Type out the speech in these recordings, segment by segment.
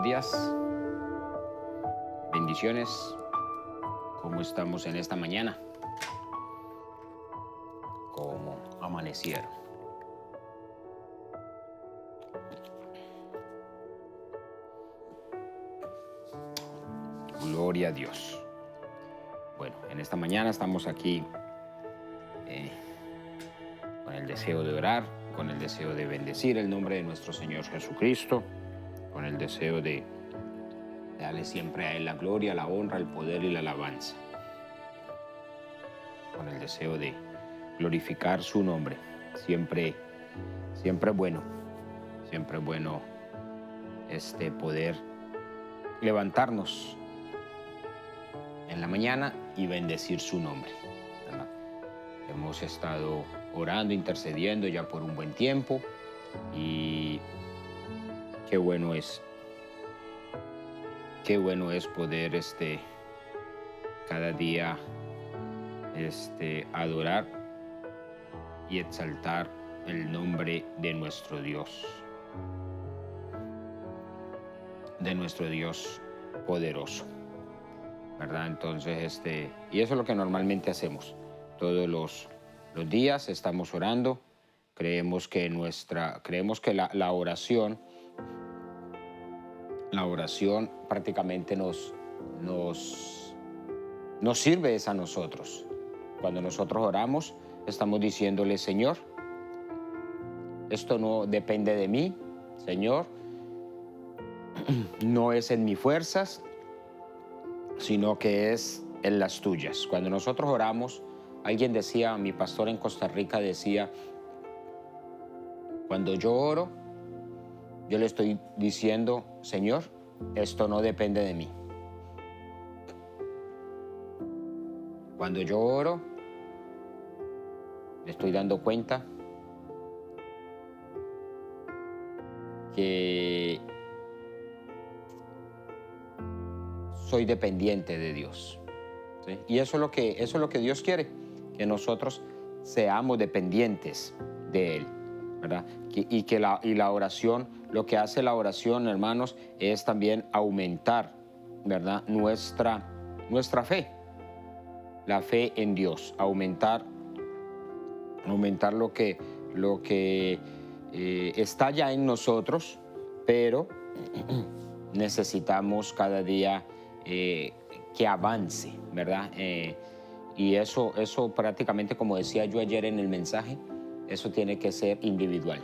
buenos días, bendiciones. ¿Cómo estamos en esta mañana? ¿Cómo amanecieron? Gloria a Dios. Bueno, en esta mañana estamos aquí con el deseo de orar, con el deseo de bendecir el nombre de nuestro Señor Jesucristo, con el deseo de darle siempre a Él la gloria, la honra, el poder y la alabanza, con el deseo de glorificar su nombre. Siempre es bueno poder levantarnos en la mañana y bendecir su nombre, ¿verdad? Hemos estado orando, intercediendo ya por un buen tiempo y qué bueno es poder cada día adorar y exaltar el nombre de nuestro Dios poderoso, ¿verdad? Entonces, y eso es lo que normalmente hacemos. Todos los días estamos orando. Creemos que la oración prácticamente nos sirve a nosotros. Cuando nosotros oramos, estamos diciéndole: Señor, esto no depende de mí, Señor, no es en mis fuerzas, sino que es en las tuyas. Cuando nosotros oramos, alguien decía, mi pastor en Costa Rica decía, cuando yo oro, yo le estoy diciendo: Señor, esto no depende de mí. Cuando yo oro, le estoy dando cuenta que soy dependiente de Dios, ¿sí? Y eso es lo que Dios quiere, que nosotros seamos dependientes de Él, ¿verdad? Y la oración, lo que hace la oración, hermanos, es también aumentar, ¿verdad?, nuestra fe, la fe en Dios, aumentar lo que está ya en nosotros, pero necesitamos cada día que avance, ¿verdad? Y eso prácticamente, como decía yo ayer en el mensaje, eso tiene que ser individual.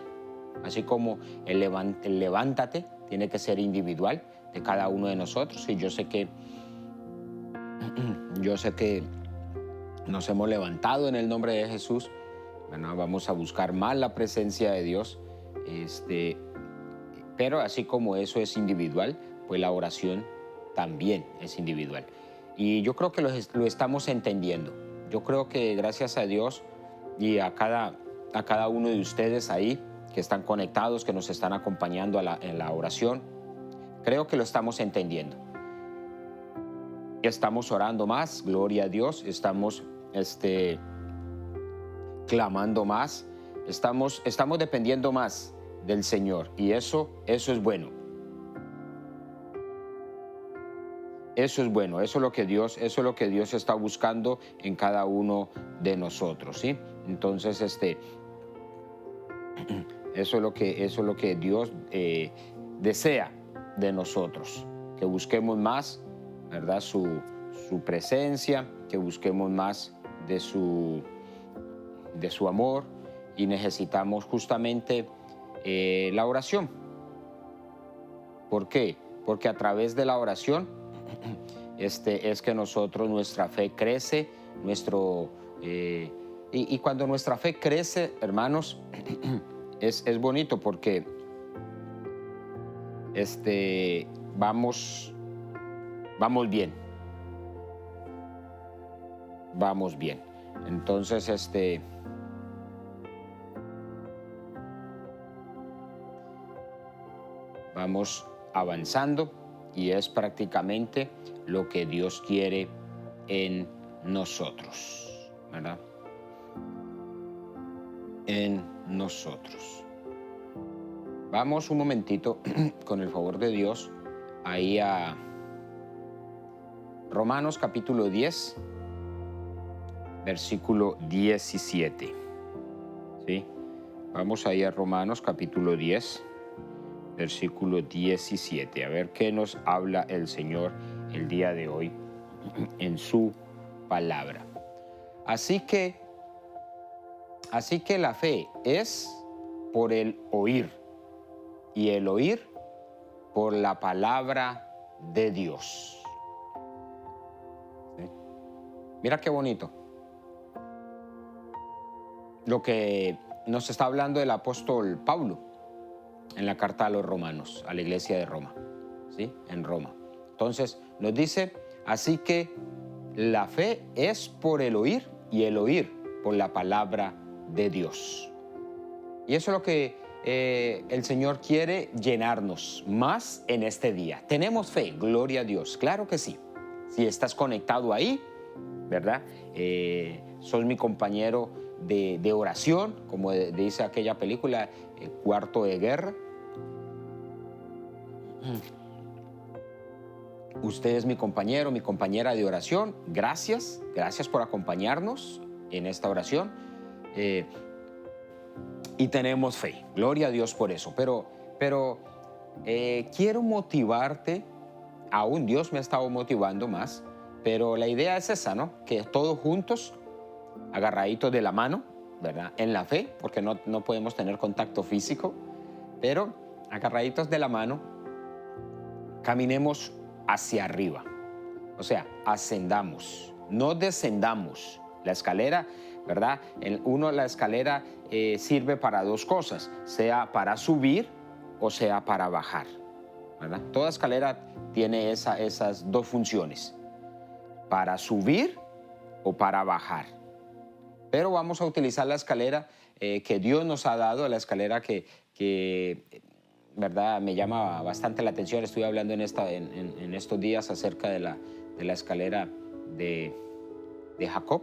Así como el levántate tiene que ser individual de cada uno de nosotros. Y yo sé que nos hemos levantado en el nombre de Jesús. Bueno, vamos a buscar más la presencia de Dios. Pero así como eso es individual, pues la oración también es individual. Y yo creo que lo estamos entendiendo. Yo creo que gracias a Dios y a cada uno de ustedes ahí que están conectados, que nos están acompañando en la oración, creo que lo estamos entendiendo. Estamos orando más, gloria a Dios, estamos clamando más, estamos dependiendo más del Señor, y eso es bueno. Eso es bueno, eso es lo que Dios está buscando en cada uno de nosotros, ¿sí? Entonces, eso es lo que Dios desea de nosotros, que busquemos más, ¿verdad?, su presencia, que busquemos más de su amor, y necesitamos justamente la oración. ¿Por qué? Porque a través de la oración es que nuestra fe crece, y cuando nuestra fe crece, hermanos, es bonito porque vamos bien. Vamos bien. Entonces, vamos avanzando, y es prácticamente lo que Dios quiere en nosotros, ¿verdad? En nosotros. Vamos un momentito, con el favor de Dios, ahí a Romanos capítulo 10, versículo 17. ¿Sí? Vamos ahí a Romanos capítulo 10, versículo 17. A ver qué nos habla el Señor el día de hoy en su palabra. Así que la fe es por el oír, y el oír por la palabra de Dios. ¿Sí? Mira qué bonito lo que nos está hablando el apóstol Pablo en la carta a los romanos, a la iglesia de Roma, ¿sí? En Roma. Entonces nos dice, así que la fe es por el oír, y el oír por la palabra de Dios. Y eso es lo que el Señor quiere llenarnos más en este día. Tenemos fe, gloria a Dios, claro que sí. Si estás conectado ahí, ¿verdad? Sos mi compañero de oración, como dice aquella película, Cuarto de Guerra. Usted es mi compañero, mi compañera de oración. Gracias por acompañarnos en esta oración. Y tenemos fe, gloria a Dios por eso. Pero quiero motivarte, aún Dios me ha estado motivando más, pero la idea es esa, ¿no? Que todos juntos, agarraditos de la mano, ¿verdad? En la fe, porque no podemos tener contacto físico, pero agarraditos de la mano, caminemos hacia arriba. O sea, ascendamos, no descendamos. La escalera, ¿verdad? La escalera sirve para dos cosas, sea para subir o sea para bajar, ¿verdad? Toda escalera tiene esas dos funciones, para subir o para bajar. Pero vamos a utilizar la escalera que Dios nos ha dado, la escalera que ¿verdad? Me llama bastante la atención. Estoy hablando en estos días acerca de la escalera de Jacob.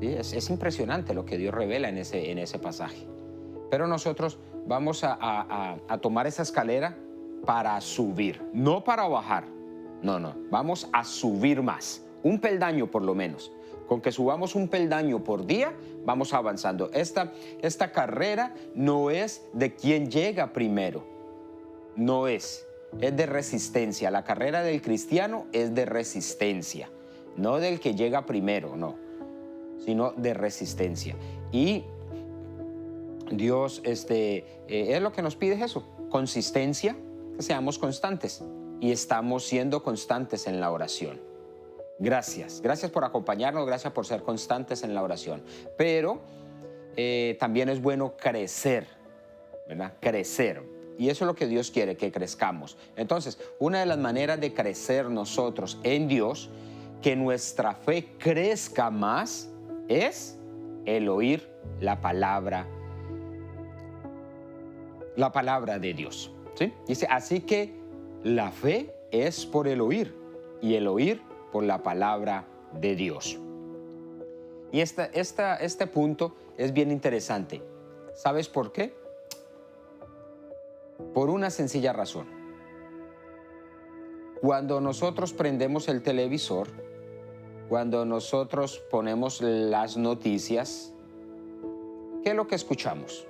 ¿Sí? Es impresionante lo que Dios revela en ese pasaje. Pero nosotros vamos a tomar esa escalera para subir, no para bajar. No, vamos a subir más, un peldaño por lo menos. Con que subamos un peldaño por día, vamos avanzando. Esta carrera no es de quien llega primero, no es de resistencia. La carrera del cristiano es de resistencia, no del que llega primero, no, sino de resistencia. Y Dios es lo que nos pide, eso, consistencia, que seamos constantes, y estamos siendo constantes en la oración. Gracias por acompañarnos, gracias por ser constantes en la oración. Pero también es bueno crecer, ¿verdad? Crecer. Y eso es lo que Dios quiere, que crezcamos. Entonces, una de las maneras de crecer nosotros en Dios, que nuestra fe crezca más, es el oír la palabra de Dios. ¿Sí? Dice, así que la fe es por el oír, y el oír por la palabra de Dios. Y este punto es bien interesante. ¿Sabes por qué? Por una sencilla razón. Cuando nosotros prendemos el televisor, cuando nosotros ponemos las noticias, ¿qué es lo que escuchamos?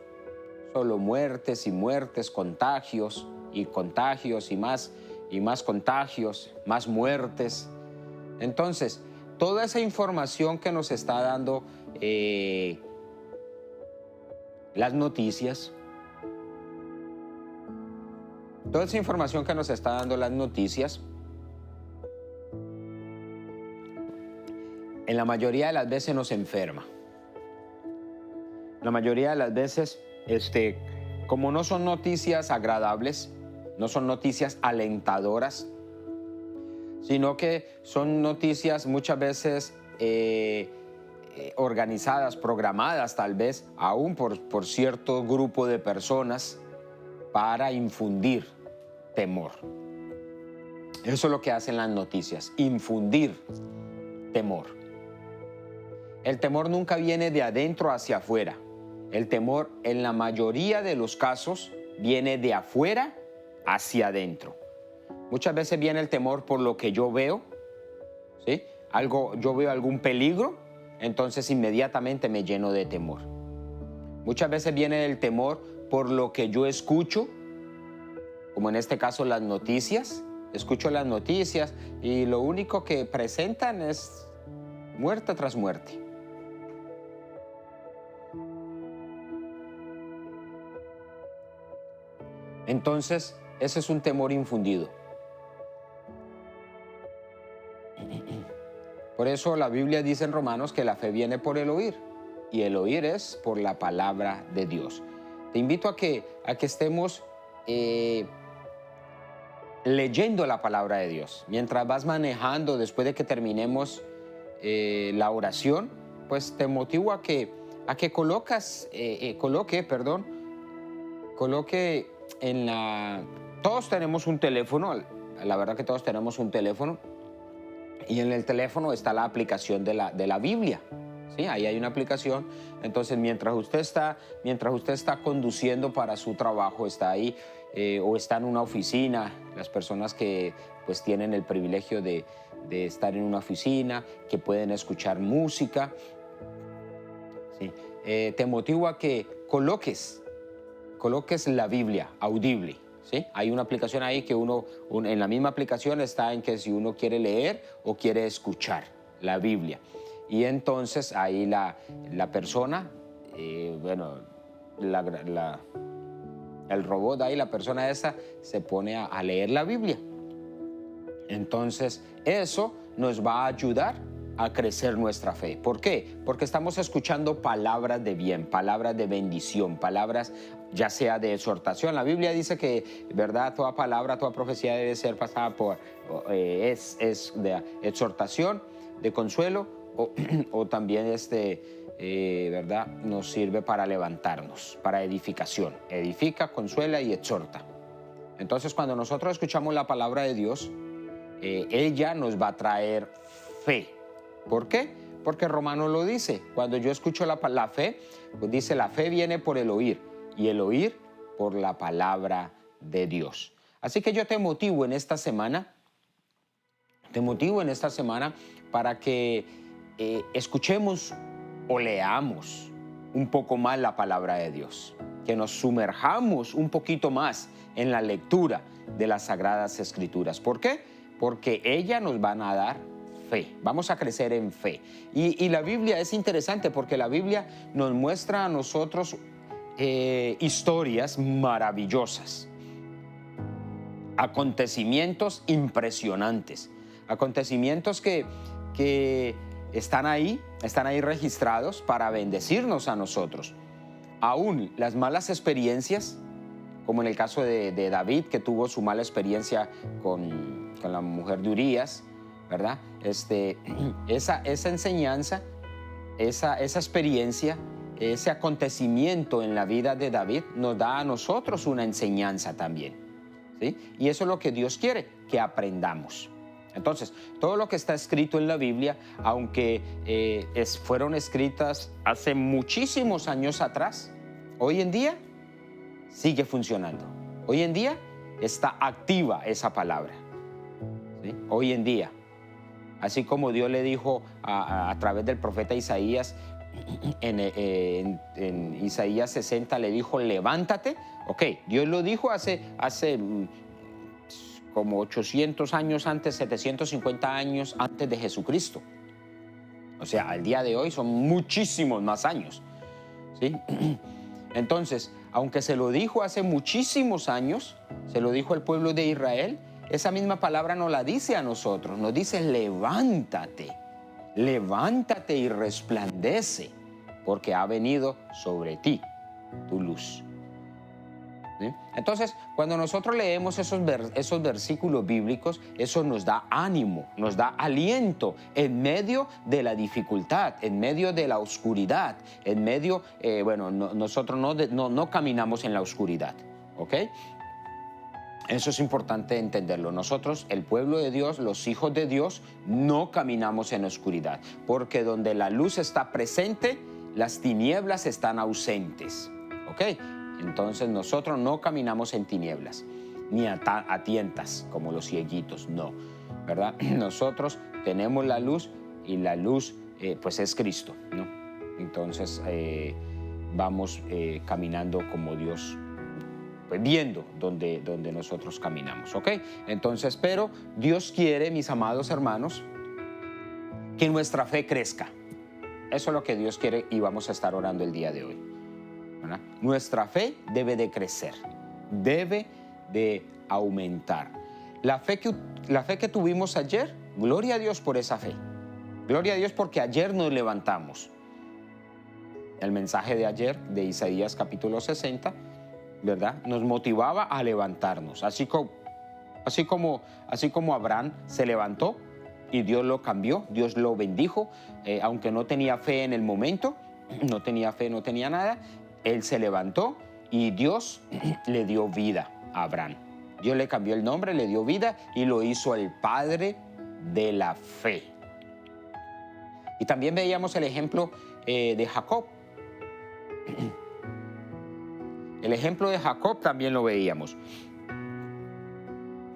Solo muertes y muertes, contagios y contagios y más contagios, más muertes. Entonces, toda esa información que nos está dando las noticias, toda esa información que nos está dando las noticias, en la mayoría de las veces nos enferma. La mayoría de las veces, como no son noticias agradables, no son noticias alentadoras, sino que son noticias muchas veces organizadas, programadas tal vez, aún por cierto grupo de personas, para infundir temor. Eso es lo que hacen las noticias, infundir temor. El temor nunca viene de adentro hacia afuera. El temor, en la mayoría de los casos, viene de afuera hacia adentro. Muchas veces viene el temor por lo que yo veo, ¿sí? Yo veo algún peligro, entonces inmediatamente me lleno de temor. Muchas veces viene el temor por lo que yo escucho, como en este caso las noticias. Escucho las noticias y lo único que presentan es muerte tras muerte. Entonces, ese es un temor infundido. Por eso la Biblia dice en Romanos que la fe viene por el oír, y el oír es por la palabra de Dios. Te invito a que estemos leyendo la palabra de Dios. Mientras vas manejando, después de que terminemos la oración, pues te motivo a que coloque en la... Todos tenemos un teléfono, la verdad que todos tenemos un teléfono, y en el teléfono está la aplicación de la Biblia. ¿Sí? Ahí hay una aplicación. Entonces, mientras usted está conduciendo para su trabajo, está ahí, o está en una oficina, las personas que pues tienen el privilegio de estar en una oficina, que pueden escuchar música, ¿sí? Te motivo a que coloques la Biblia audible. ¿Sí? Hay una aplicación ahí que en la misma aplicación está en que si uno quiere leer o quiere escuchar la Biblia. Y entonces ahí la persona, el robot ahí, la persona esa, se pone a leer la Biblia. Entonces eso nos va a ayudar a crecer nuestra fe. ¿Por qué? Porque estamos escuchando palabras de bien, palabras de bendición, palabras ya sea de exhortación. La Biblia dice que, ¿verdad?, toda palabra, toda profecía debe ser pasada es de exhortación, de consuelo, o también ¿verdad?, nos sirve para levantarnos, para edificación. Edifica, consuela y exhorta. Entonces, cuando nosotros escuchamos la palabra de Dios, ella nos va a traer fe. ¿Por qué? Porque Romanos lo dice. Cuando yo escucho la fe, pues dice, la fe viene por el oír, y el oír por la palabra de Dios. Así que yo te motivo en esta semana para que escuchemos o leamos un poco más la palabra de Dios, que nos sumerjamos un poquito más en la lectura de las Sagradas Escrituras. ¿Por qué? Porque ellas nos van a dar fe, vamos a crecer en fe. Y la Biblia es interesante porque la Biblia nos muestra a nosotros historias maravillosas, acontecimientos impresionantes, acontecimientos que están ahí registrados para bendecirnos a nosotros. Aún las malas experiencias, como en el caso de David, que tuvo su mala experiencia con la mujer de Urías, ¿verdad? Esa enseñanza, esa experiencia, ese acontecimiento en la vida de David nos da a nosotros una enseñanza también, ¿sí? Y eso es lo que Dios quiere, que aprendamos. Entonces, todo lo que está escrito en la Biblia, aunque fueron escritas hace muchísimos años atrás, hoy en día sigue funcionando. Hoy en día está activa esa palabra, ¿sí? Hoy en día. Así como Dios le dijo a través del profeta Isaías, en Isaías 60 le dijo, levántate. Ok, Dios lo dijo hace como 800 años antes, 750 años antes de Jesucristo. O sea, al día de hoy son muchísimos más años, ¿sí? Entonces, aunque se lo dijo hace muchísimos años, se lo dijo al pueblo de Israel, esa misma palabra nos la dice a nosotros, nos dice levántate, levántate y resplandece, porque ha venido sobre ti tu luz. ¿Sí? Entonces, cuando nosotros leemos esos versículos bíblicos, eso nos da ánimo, nos da aliento en medio de la dificultad, en medio de la oscuridad, en medio, nosotros no caminamos en la oscuridad, ¿ok? Eso es importante entenderlo. Nosotros, el pueblo de Dios, los hijos de Dios, no caminamos en oscuridad, porque donde la luz está presente, las tinieblas están ausentes, ¿ok? Entonces nosotros no caminamos en tinieblas. ni a tientas como los cieguitos, no, ¿verdad? Nosotros tenemos la luz y la luz pues es Cristo, ¿no? Entonces vamos caminando como Dios, pues viendo donde nosotros caminamos, ¿ok? Entonces, pero Dios quiere, mis amados hermanos, que nuestra fe crezca. Eso es lo que Dios quiere y vamos a estar orando el día de hoy, ¿verdad? Nuestra fe debe de crecer, debe de aumentar. La fe que tuvimos ayer, gloria a Dios por esa fe. Gloria a Dios porque ayer nos levantamos. El mensaje de ayer de Isaías capítulo 60, ¿verdad? Nos motivaba a levantarnos, así como Abraham se levantó y Dios lo cambió, Dios lo bendijo, aunque no tenía fe en el momento, no tenía fe, no tenía nada, él se levantó y Dios le dio vida a Abraham. Dios le cambió el nombre, le dio vida y lo hizo el padre de la fe. Y también veíamos el ejemplo de Jacob. El ejemplo de Jacob también lo veíamos.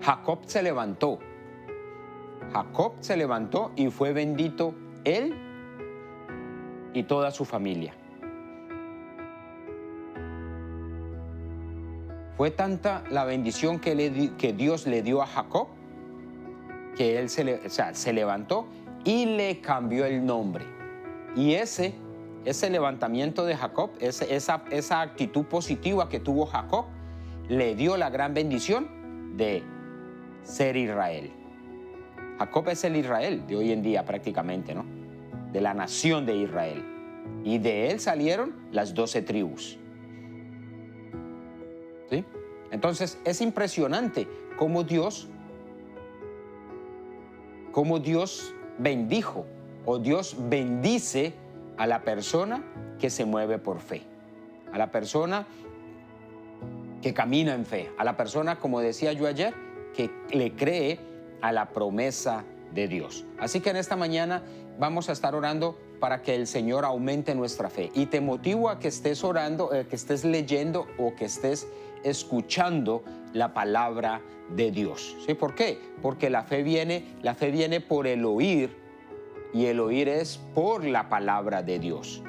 Jacob se levantó y fue bendito él y toda su familia. Fue tanta la bendición que Dios le dio a Jacob que él se levantó y le cambió el nombre. Y ese levantamiento de Jacob, esa actitud positiva que tuvo Jacob, le dio la gran bendición de ser Israel. Jacob es el Israel de hoy en día prácticamente, ¿no? De la nación de Israel. Y de él salieron las 12 tribus. ¿Sí? Entonces es impresionante cómo Dios bendijo o Dios bendice a la persona que se mueve por fe, a la persona que camina en fe, a la persona, como decía yo ayer, que le cree a la promesa de Dios. Así que en esta mañana vamos a estar orando para que el Señor aumente nuestra fe. Y te motivo a que estés orando, que estés leyendo o que estés escuchando la palabra de Dios. ¿Sí? ¿Por qué? Porque la fe viene por el oír y el oír es por la palabra de Dios.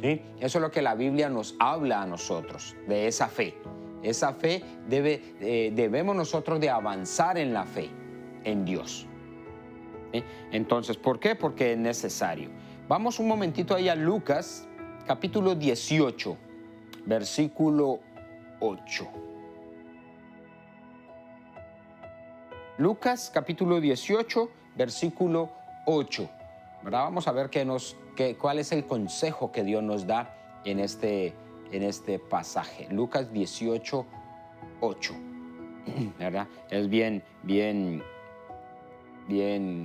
¿Sí? Eso es lo que la Biblia nos habla a nosotros, de esa fe. Esa fe debemos nosotros de avanzar en la fe, en Dios. ¿Sí? Entonces, ¿por qué? Porque es necesario. Vamos un momentito ahí a Lucas, capítulo 18, versículo 8. Lucas, capítulo 18, versículo 8. ¿Verdad? Vamos a ver cuál es el consejo que Dios nos da en este pasaje. Lucas 18, 8. ¿Verdad? Es bien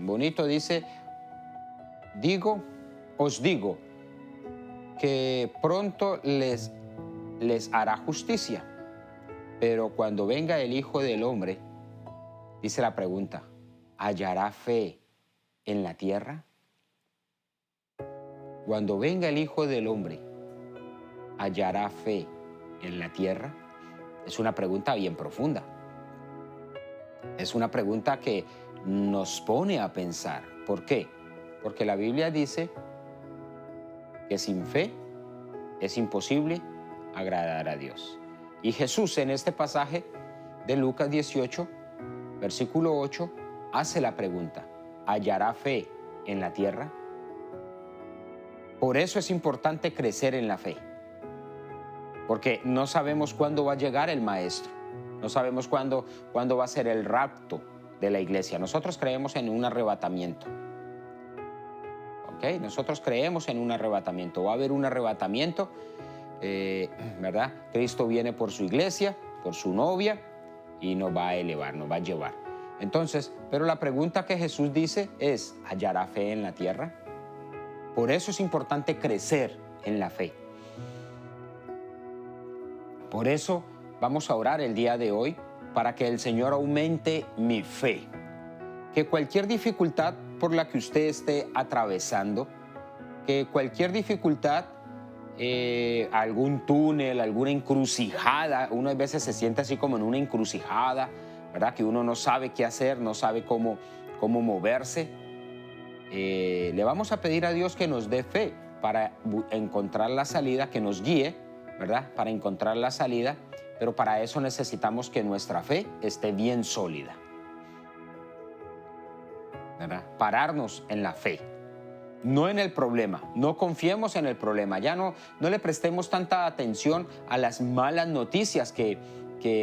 bonito. Dice, os digo que pronto les hará justicia, pero cuando venga el Hijo del Hombre, dice la pregunta, ¿hallará fe en la tierra? Cuando venga el Hijo del Hombre, ¿hallará fe en la tierra? Es una pregunta bien profunda. Es una pregunta que nos pone a pensar. ¿Por qué? Porque la Biblia dice que sin fe es imposible agradar a Dios. Y Jesús en este pasaje de Lucas 18, versículo 8, hace la pregunta, ¿hallará fe en la tierra? Por eso es importante crecer en la fe, porque no sabemos cuándo va a llegar el Maestro, no sabemos cuándo va a ser el rapto de la iglesia. Nosotros creemos en un arrebatamiento. ¿Ok? Nosotros creemos en un arrebatamiento. Va a haber un arrebatamiento, ¿verdad? Cristo viene por su iglesia, por su novia, y nos va a elevar, nos va a llevar. Entonces, pero la pregunta que Jesús dice es, ¿hallará fe en la tierra? Por eso es importante crecer en la fe. Por eso vamos a orar el día de hoy para que el Señor aumente mi fe. Que cualquier dificultad por la que usted esté atravesando, que cualquier dificultad algún túnel, alguna encrucijada. Uno a veces se siente así como en una encrucijada, ¿verdad? Que uno no sabe qué hacer, no sabe cómo moverse. Le vamos a pedir a Dios que nos dé fe para encontrar la salida, que nos guíe, ¿verdad? Para encontrar la salida, pero para eso necesitamos que nuestra fe esté bien sólida, ¿verdad? Pararnos en la fe, no en el problema. No confiemos en el problema. Ya no le prestemos tanta atención a las malas noticias que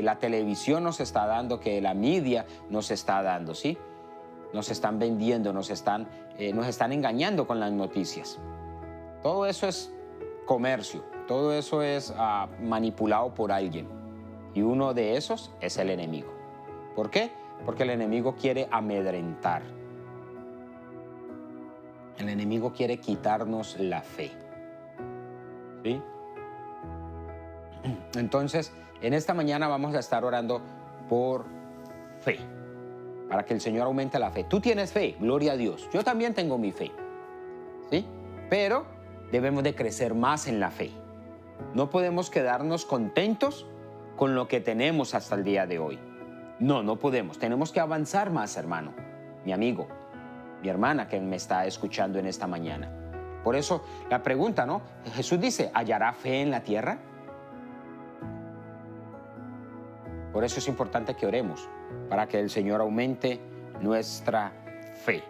la televisión nos está dando, que la media nos está dando, ¿sí? Nos están vendiendo, nos están engañando con las noticias. Todo eso es comercio, todo eso es manipulado por alguien. Y uno de esos es el enemigo. ¿Por qué? Porque el enemigo quiere amedrentar. El enemigo quiere quitarnos la fe. ¿Sí? Entonces, en esta mañana vamos a estar orando por fe, para que el Señor aumente la fe. Tú tienes fe, gloria a Dios. Yo también tengo mi fe, ¿sí? Pero debemos de crecer más en la fe. No podemos quedarnos contentos con lo que tenemos hasta el día de hoy. No podemos. Tenemos que avanzar más, hermano, mi amigo, mi hermana que me está escuchando en esta mañana. Por eso la pregunta, ¿no? Jesús dice, ¿hallará fe en la tierra? Por eso es importante que oremos, para que el Señor aumente nuestra fe.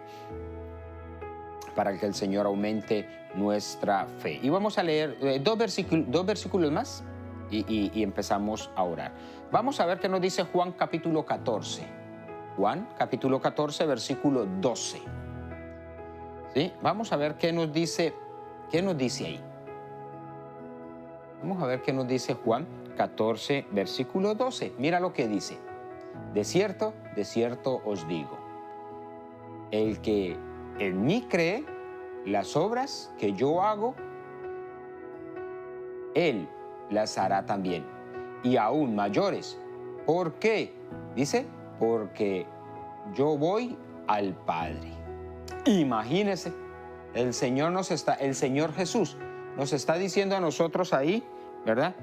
Para que el Señor aumente nuestra fe. Y vamos a leer dos versículos más y empezamos a orar. Vamos a ver qué nos dice Juan capítulo 14. Juan capítulo 14, versículo 12. ¿Sí? Vamos a ver qué nos dice ahí. Vamos a ver qué nos dice Juan 14, versículo 12. Mira lo que dice. De cierto os digo, el que en mí cree, las obras que yo hago, él las hará también, y aún mayores. ¿Por qué? Dice, porque yo voy al Padre. Imagínese, el Señor Jesús nos está diciendo a nosotros ahí, ¿verdad?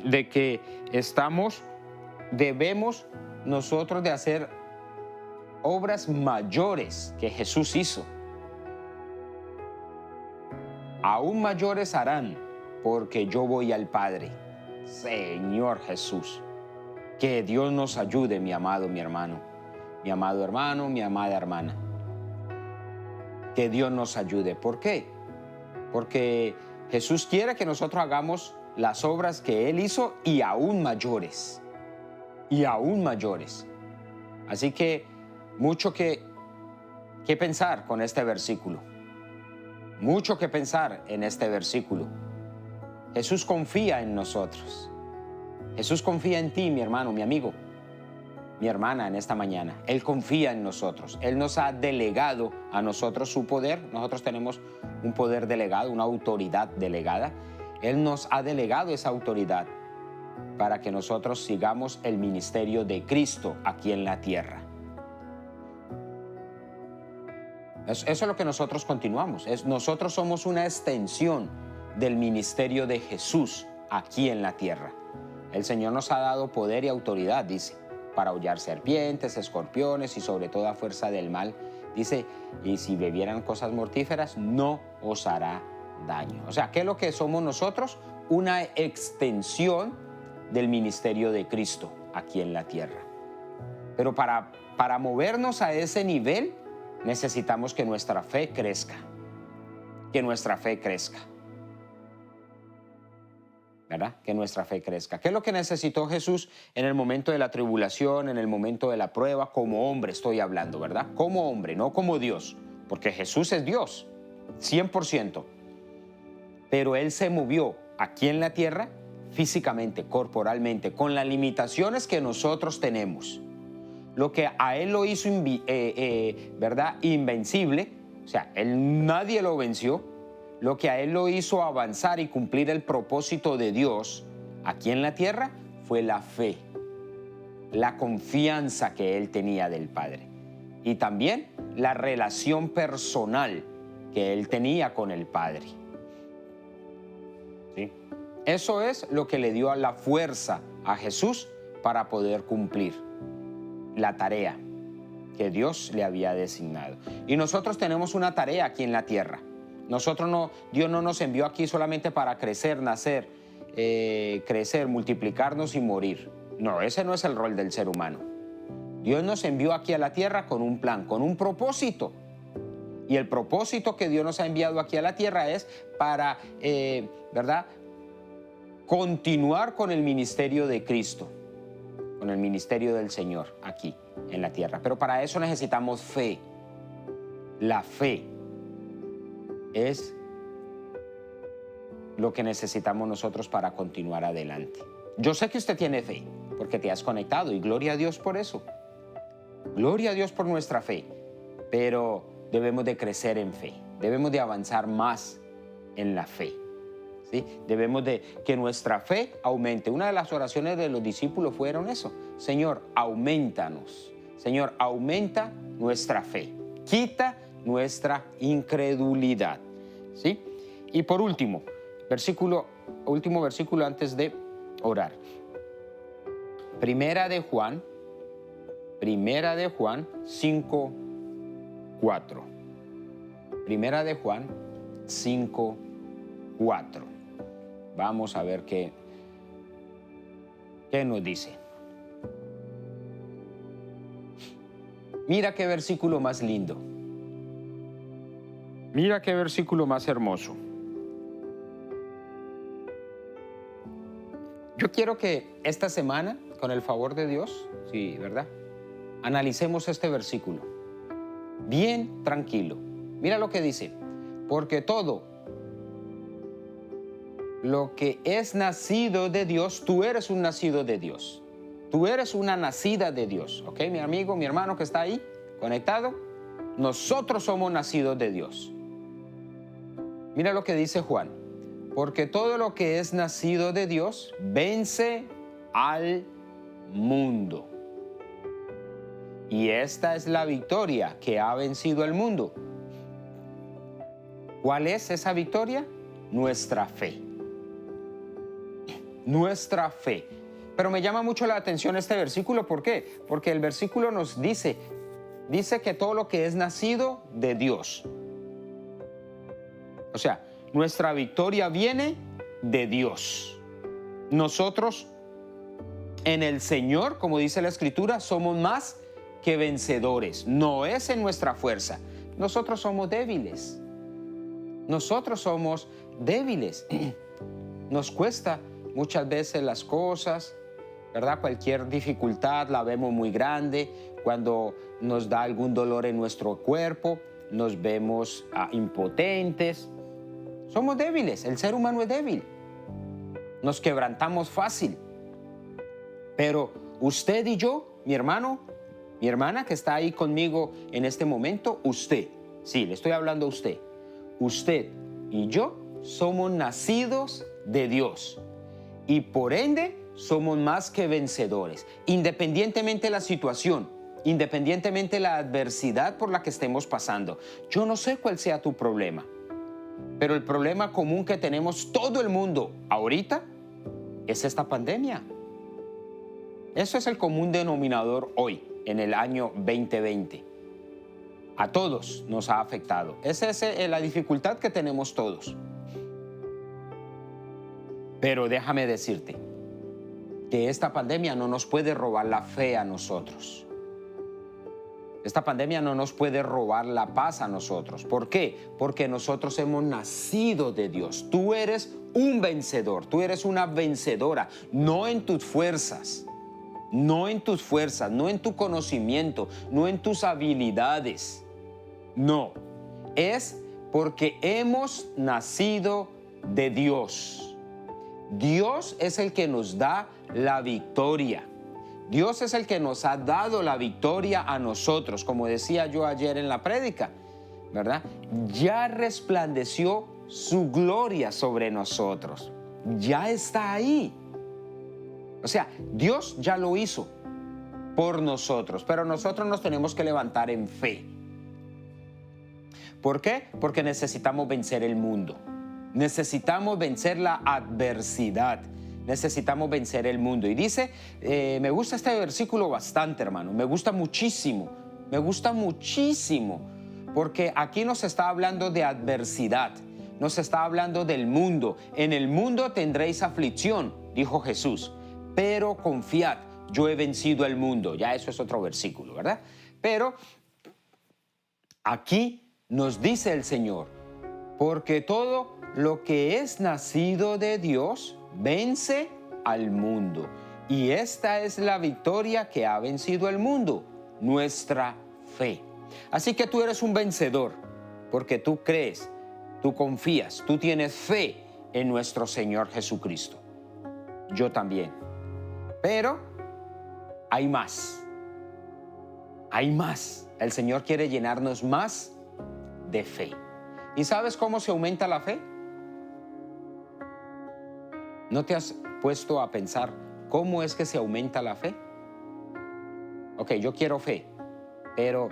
De que debemos nosotros de hacer obras mayores que Jesús hizo. Aún mayores harán, porque yo voy al Padre. Señor Jesús, que Dios nos ayude, mi amado, mi hermano, mi amado hermano, mi amada hermana. Que Dios nos ayude. ¿Por qué? Porque Jesús quiere que nosotros hagamos las obras que Él hizo y aún mayores. Y aún mayores. Así que mucho que pensar con este versículo. Mucho que pensar en este versículo. Jesús confía en nosotros. Jesús confía en ti, mi hermano, mi amigo, mi hermana, en esta mañana. Él confía en nosotros. Él nos ha delegado a nosotros su poder. Nosotros tenemos un poder delegado, una autoridad delegada. Él nos ha delegado esa autoridad para que nosotros sigamos el ministerio de Cristo aquí en la tierra. Eso es lo que nosotros continuamos. Nosotros somos una extensión del ministerio de Jesús aquí en la tierra. El Señor nos ha dado poder y autoridad, dice, para hollar serpientes, escorpiones y sobre toda fuerza del mal. Dice, y si bebieran cosas mortíferas, no os hará daño. O sea, ¿qué es lo que somos nosotros? Una extensión del ministerio de Cristo aquí en la tierra. Pero para movernos a ese nivel, necesitamos que nuestra fe crezca. Que nuestra fe crezca. ¿Verdad? Que nuestra fe crezca. ¿Qué es lo que necesitó Jesús en el momento de la tribulación, en el momento de la prueba? Como hombre estoy hablando, ¿verdad? Como hombre, no como Dios. Porque Jesús es Dios, 100%. Pero Él se movió aquí en la tierra físicamente, corporalmente, con las limitaciones que nosotros tenemos. Lo que a Él lo hizo, ¿verdad? Invencible, o sea, nadie lo venció. Lo que a Él lo hizo avanzar y cumplir el propósito de Dios aquí en la tierra fue la fe, la confianza que Él tenía del Padre y también la relación personal que Él tenía con el Padre. ¿Sí? Eso es lo que le dio la fuerza a Jesús para poder cumplir la tarea que Dios le había designado. Y nosotros tenemos una tarea aquí en la tierra. Dios no nos envió aquí solamente para crecer, nacer, crecer, multiplicarnos y morir. No, ese no es el rol del ser humano. Dios nos envió aquí a la tierra con un plan, con un propósito. Y el propósito que Dios nos ha enviado aquí a la tierra es para, ¿verdad?, continuar con el ministerio de Cristo, con el ministerio del Señor aquí en la tierra. Pero para eso necesitamos fe. La fe es lo que necesitamos nosotros para continuar adelante. Yo sé que usted tiene fe porque te has conectado y gloria a Dios por eso. Gloria a Dios por nuestra fe, pero debemos de crecer en fe, debemos de avanzar más en la fe. ¿Sí? Debemos de que nuestra fe aumente. Una de las oraciones de los discípulos fueron eso: Señor, aumentanos. Señor, aumenta nuestra fe. Quita nuestra incredulidad. ¿Sí? Y por último versículo antes de orar. Primera de Juan 5:4. Primera de Juan 5:4. Vamos a ver qué nos dice. Mira qué versículo más lindo. Mira qué versículo más hermoso. Yo quiero que esta semana, con el favor de Dios, sí, ¿verdad?, analicemos este versículo bien tranquilo. Mira lo que dice: porque todo lo que es nacido de Dios, tú eres un nacido de Dios. Tú eres una nacida de Dios. ¿Ok, mi amigo, mi hermano que está ahí conectado? Nosotros somos nacidos de Dios. Mira lo que dice Juan: porque todo lo que es nacido de Dios vence al mundo. Y esta es la victoria que ha vencido el mundo. ¿Cuál es esa victoria? Nuestra fe. Nuestra fe. Pero me llama mucho la atención este versículo. ¿Por qué? Porque el versículo nos dice que todo lo que es nacido de Dios. O sea, nuestra victoria viene de Dios. Nosotros en el Señor, como dice la Escritura, somos más que vencedores. No es en nuestra fuerza. Nosotros somos débiles. Nosotros somos débiles. Nos cuesta muchas veces las cosas, ¿verdad? Cualquier dificultad la vemos muy grande. Cuando nos da algún dolor en nuestro cuerpo, nos vemos impotentes. Somos débiles. El ser humano es débil. Nos quebrantamos fácil. Pero usted y yo, mi hermano, mi hermana que está ahí conmigo en este momento, usted, sí, le estoy hablando a usted. Usted y yo somos nacidos de Dios y por ende somos más que vencedores, independientemente de la situación, independientemente de la adversidad por la que estemos pasando. Yo no sé cuál sea tu problema, pero el problema común que tenemos todo el mundo ahorita es esta pandemia. Eso es el común denominador hoy, en el año 2020. A todos nos ha afectado. Esa es la dificultad que tenemos todos. Pero déjame decirte que esta pandemia no nos puede robar la fe a nosotros. Esta pandemia no nos puede robar la paz a nosotros. ¿Por qué? Porque nosotros hemos nacido de Dios. Tú eres un vencedor, tú eres una vencedora, no en tus fuerzas. No en tus fuerzas, no en tu conocimiento, no en tus habilidades. No, es porque hemos nacido de Dios. Dios es el que nos da la victoria. Dios es el que nos ha dado la victoria a nosotros. Como decía yo ayer en la prédica, ¿verdad? Ya resplandeció su gloria sobre nosotros. Ya está ahí. O sea, Dios ya lo hizo por nosotros, pero nosotros nos tenemos que levantar en fe. ¿Por qué? Porque necesitamos vencer el mundo. Necesitamos vencer la adversidad. Necesitamos vencer el mundo. Y dice, me gusta este versículo bastante, hermano. Me gusta muchísimo. Me gusta muchísimo. Porque aquí nos está hablando de adversidad. Nos está hablando del mundo. En el mundo tendréis aflicción, dijo Jesús. Pero confiad, yo he vencido el mundo. Ya eso es otro versículo, ¿verdad? Pero aquí nos dice el Señor, porque todo lo que es nacido de Dios vence al mundo. Y esta es la victoria que ha vencido el mundo, nuestra fe. Así que tú eres un vencedor, porque tú crees, tú confías, tú tienes fe en nuestro Señor Jesucristo. Yo también. Pero hay más. Hay más. El Señor quiere llenarnos más de fe. ¿Y sabes cómo se aumenta la fe? ¿No te has puesto a pensar cómo es que se aumenta la fe? Ok, yo quiero fe, pero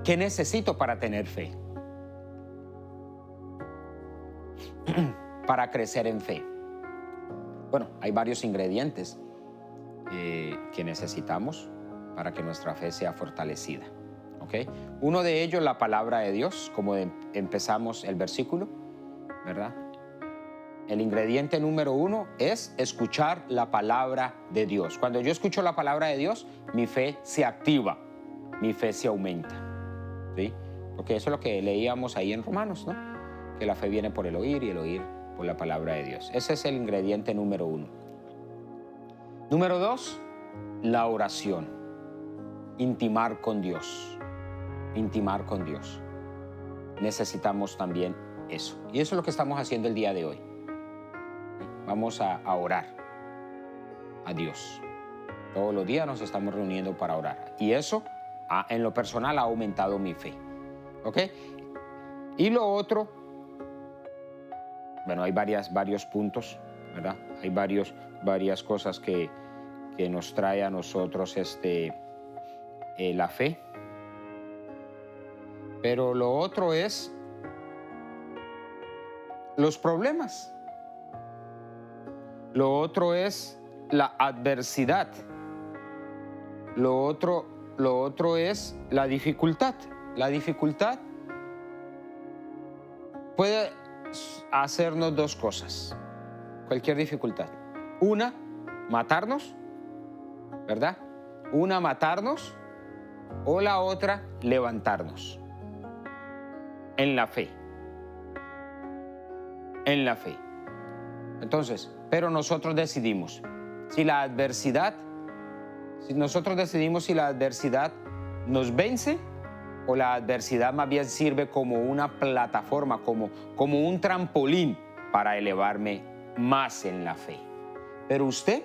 ¿qué necesito para tener fe? Para crecer en fe. Bueno, hay varios ingredientes que necesitamos para que nuestra fe sea fortalecida. ¿Okay? Uno de ellos, la palabra de Dios, como empezamos el versículo, ¿verdad? El ingrediente número 1 es escuchar la palabra de Dios. Cuando yo escucho la palabra de Dios, mi fe se activa, mi fe se aumenta, ¿sí? Porque eso es lo que leíamos ahí en Romanos, ¿no? Que la fe viene por el oír y el oír por la palabra de Dios. Ese es el ingrediente número 1. Número 2, la oración. Intimar con Dios. Intimar con Dios. Necesitamos también eso. Y eso es lo que estamos haciendo el día de hoy. Vamos a orar a Dios. Todos los días nos estamos reuniendo para orar. Y eso, en lo personal, ha aumentado mi fe. ¿Ok? Y lo otro, bueno, hay varios puntos, ¿verdad? Hay varias cosas que nos trae a nosotros la fe. Pero lo otro es los problemas. Lo otro es la adversidad. Lo otro es la dificultad. La dificultad puede hacernos dos cosas. Cualquier dificultad. Una, matarnos, ¿verdad? Una, matarnos, o la otra, levantarnos. En la fe. En la fe. Entonces, pero nosotros decidimos si nosotros decidimos si la adversidad nos vence o la adversidad más bien sirve como una plataforma, como un trampolín para elevarme más en la fe. Pero usted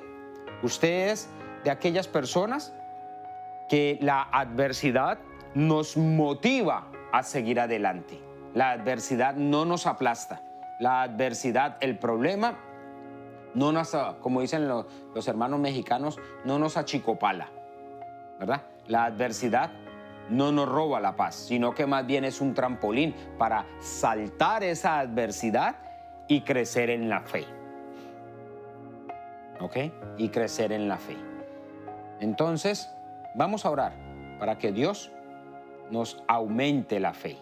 es de aquellas personas que la adversidad nos motiva a seguir adelante. La adversidad no nos aplasta. La adversidad, el problema, no nos, como dicen los hermanos mexicanos, no nos achicopala, ¿verdad? La adversidad no nos roba la paz, sino que más bien es un trampolín para saltar esa adversidad y crecer en la fe. ¿Ok? Y crecer en la fe. Entonces, vamos a orar para que Dios nos aumente la fe.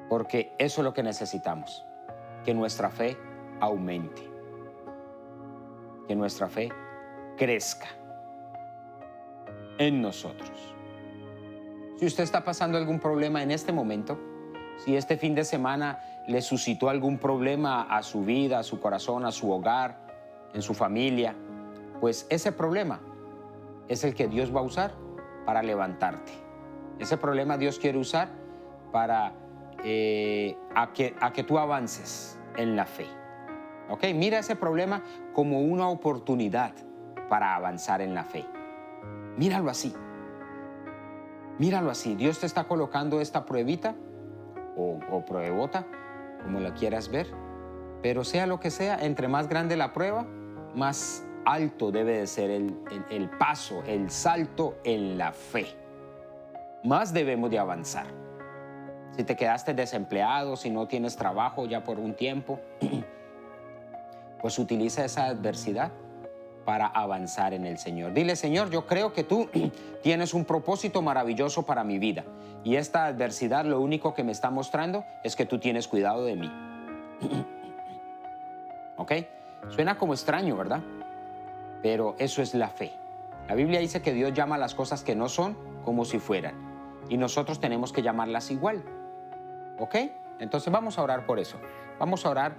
Porque eso es lo que necesitamos, que nuestra fe aumente, que nuestra fe crezca en nosotros. Si usted está pasando algún problema en este momento, si este fin de semana le suscitó algún problema a su vida, a su corazón, a su hogar, en su familia, pues ese problema es el que Dios va a usar para levantarte. Ese problema Dios quiere usar para a que tú avances en la fe. ¿Ok? Mira ese problema como una oportunidad para avanzar en la fe. Míralo así. Míralo así. Dios te está colocando esta pruebita o pruebota, como la quieras ver. Pero sea lo que sea, entre más grande la prueba, más alto debe de ser el paso, el salto en la fe. Más debemos de avanzar. si te quedaste desempleado, si no tienes trabajo ya por un tiempo, pues utiliza esa adversidad para avanzar en el Señor. Dile, Señor, yo creo que tú tienes un propósito maravilloso para mi vida y esta adversidad lo único que me está mostrando es que tú tienes cuidado de mí. ¿Ok? Suena como extraño, ¿verdad? Pero eso es la fe. La Biblia dice que Dios llama las cosas que no son como si fueran y nosotros tenemos que llamarlas igual. ¿Ok? Entonces vamos a orar por eso. Vamos a orar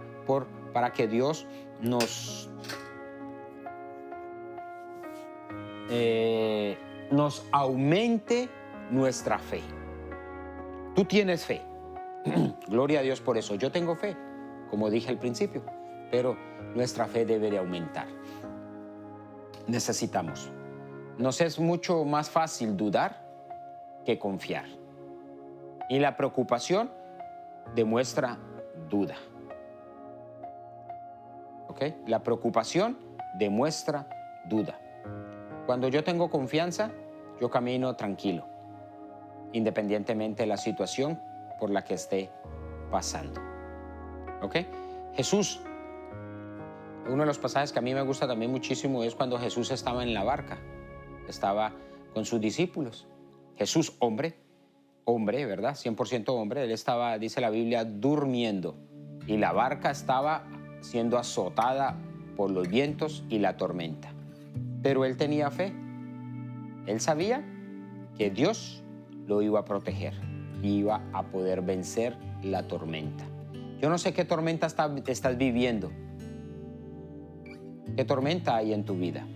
para que Dios nos aumente nuestra fe. Tú tienes fe. Gloria a Dios por eso. Yo tengo fe, como dije al principio, pero nuestra fe debe de aumentar. Necesitamos. Nos es mucho más fácil dudar que confiar. Y la preocupación demuestra duda. ¿Ok? La preocupación demuestra duda. Cuando yo tengo confianza, yo camino tranquilo, independientemente de la situación por la que esté pasando. ¿Ok? Jesús, uno de los pasajes que a mí me gusta también muchísimo es cuando Jesús estaba en la barca, estaba con sus discípulos. Jesús, hombre, ¿verdad? 100% hombre, él estaba, dice la Biblia, durmiendo y la barca estaba siendo azotada por los vientos y la tormenta. Pero él tenía fe. Él sabía que Dios lo iba a proteger, iba a poder vencer la tormenta. Yo no sé qué tormenta estás viviendo, qué tormenta hay en tu vida,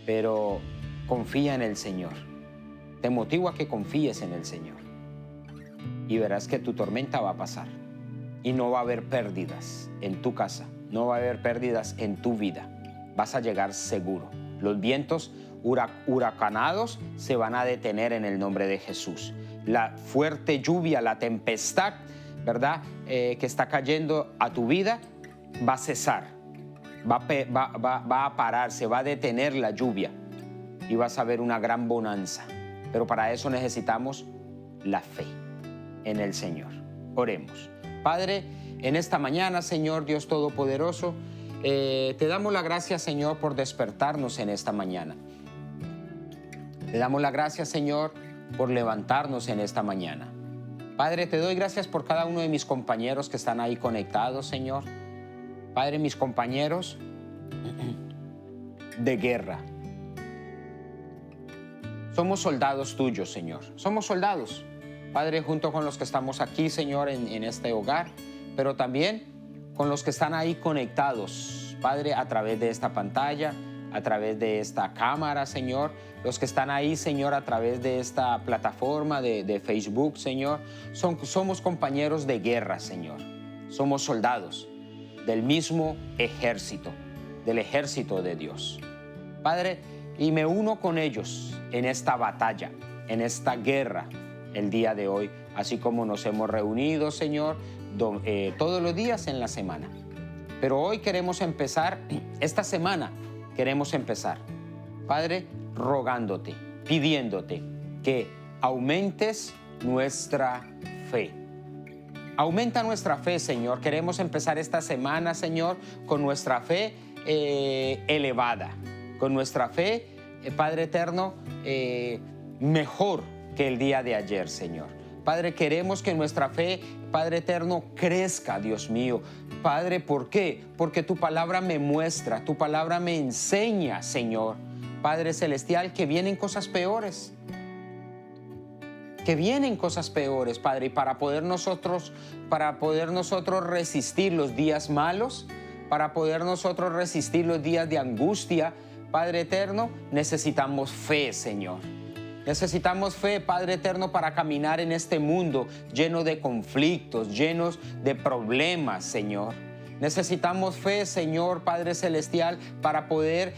pero confía en el Señor. Te motivo a que confíes en el Señor y verás que tu tormenta va a pasar y no va a haber pérdidas en tu casa, no va a haber pérdidas en tu vida. Vas a llegar seguro. Los vientos huracanados se van a detener en el nombre de Jesús. La fuerte lluvia, la tempestad, ¿verdad? Que está cayendo a tu vida va a cesar, va a parar, se va a detener la lluvia y vas a ver una gran bonanza. Pero para eso necesitamos la fe en el Señor. Oremos. Padre, en esta mañana, Señor Dios Todopoderoso, te damos la gracia, Señor, por despertarnos en esta mañana. Te damos la gracia, Señor, por levantarnos en esta mañana. Padre, te doy gracias por cada uno de mis compañeros que están ahí conectados, Señor. Padre, mis compañeros de guerra. Somos soldados tuyos, Señor. Somos soldados, Padre, junto con los que estamos aquí, Señor, en este hogar, pero también con los que están ahí conectados, Padre, a través de esta pantalla, a través de esta cámara, Señor, los que están ahí, Señor, a través de esta plataforma de Facebook, Señor, somos compañeros de guerra, Señor. Somos soldados del mismo ejército, del ejército de Dios. Padre, y me uno con ellos en esta batalla, en esta guerra el día de hoy, así como nos hemos reunido, Señor, todos los días en la semana. Pero hoy queremos empezar, esta semana queremos empezar, Padre, rogándote, pidiéndote que aumentes nuestra fe. Aumenta nuestra fe, Señor. Queremos empezar esta semana, Señor, con nuestra fe elevada, con nuestra fe, Padre eterno, mejor que el día de ayer, Señor. Padre, queremos que nuestra fe, Padre eterno, crezca, Dios mío. Padre, ¿por qué? Porque tu palabra me muestra, tu palabra me enseña, Señor, Padre celestial, que vienen cosas peores. Que vienen cosas peores, Padre, y para poder nosotros resistir los días malos, para poder nosotros resistir los días de angustia, Padre eterno, necesitamos fe, Señor. Necesitamos fe, Padre eterno, para caminar en este mundo lleno de conflictos, llenos de problemas, Señor. Necesitamos fe, Señor, Padre celestial, para poder,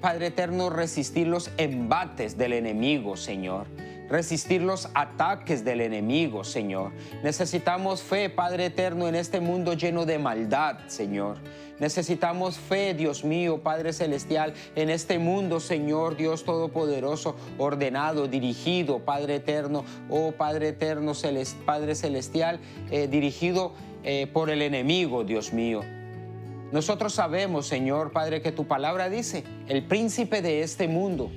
Padre eterno, resistir los embates del enemigo, Señor. resistir los ataques del enemigo, Señor. Necesitamos fe, Padre eterno, en este mundo lleno de maldad, Señor. Necesitamos fe, Dios mío, Padre celestial, en este mundo, Señor, Dios todopoderoso, ordenado, dirigido, Padre eterno, oh Padre eterno, Padre celestial, dirigido por el enemigo, Dios mío. Nosotros sabemos, Señor, Padre, que tu palabra dice, el príncipe de este mundo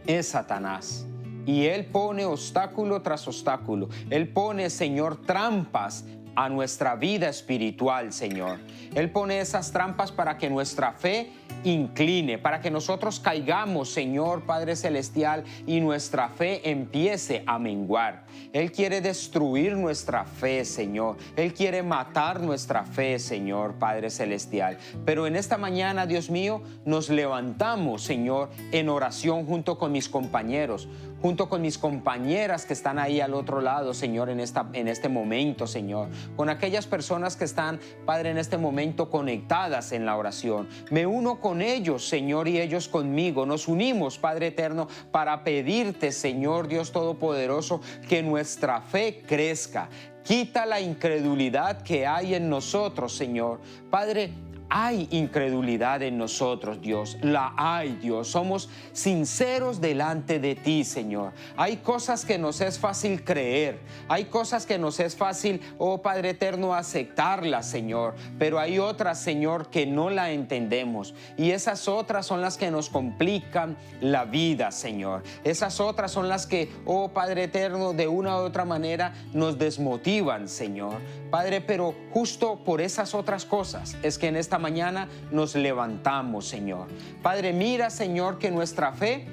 es Satanás. Y él pone obstáculo tras obstáculo. Él pone, Señor, trampas a nuestra vida espiritual, Señor. Él pone esas trampas para que nuestra fe incline, para que nosotros caigamos, Señor Padre celestial, y nuestra fe empiece a menguar. Él quiere destruir nuestra fe, Señor. Él quiere matar nuestra fe, Señor Padre celestial. Pero en esta mañana, Dios mío, nos levantamos, Señor, en oración junto con mis compañeros, junto con mis compañeras que están ahí al otro lado, Señor, en este momento, Señor, con aquellas personas que están, Padre, en este momento conectadas en la oración. Me uno con ellos, Señor, y ellos conmigo. Nos unimos, Padre eterno, para pedirte, Señor Dios Todopoderoso, que nuestra fe crezca. Quita la incredulidad que hay en nosotros, Señor. Padre, hay incredulidad en nosotros, Dios. La hay, Dios. Somos sinceros delante de ti, Señor. Hay cosas que nos es fácil creer. Hay cosas que nos es fácil, oh Padre eterno, aceptarlas, Señor. Pero hay otras, Señor, que no la entendemos. Y esas otras son las que nos complican la vida, Señor. Esas otras son las que, oh Padre eterno, de una u otra manera nos desmotivan, Señor. Padre, pero justo por esas otras cosas es que en esta mañana nos levantamos, Señor. Padre, mira, Señor, que nuestra fe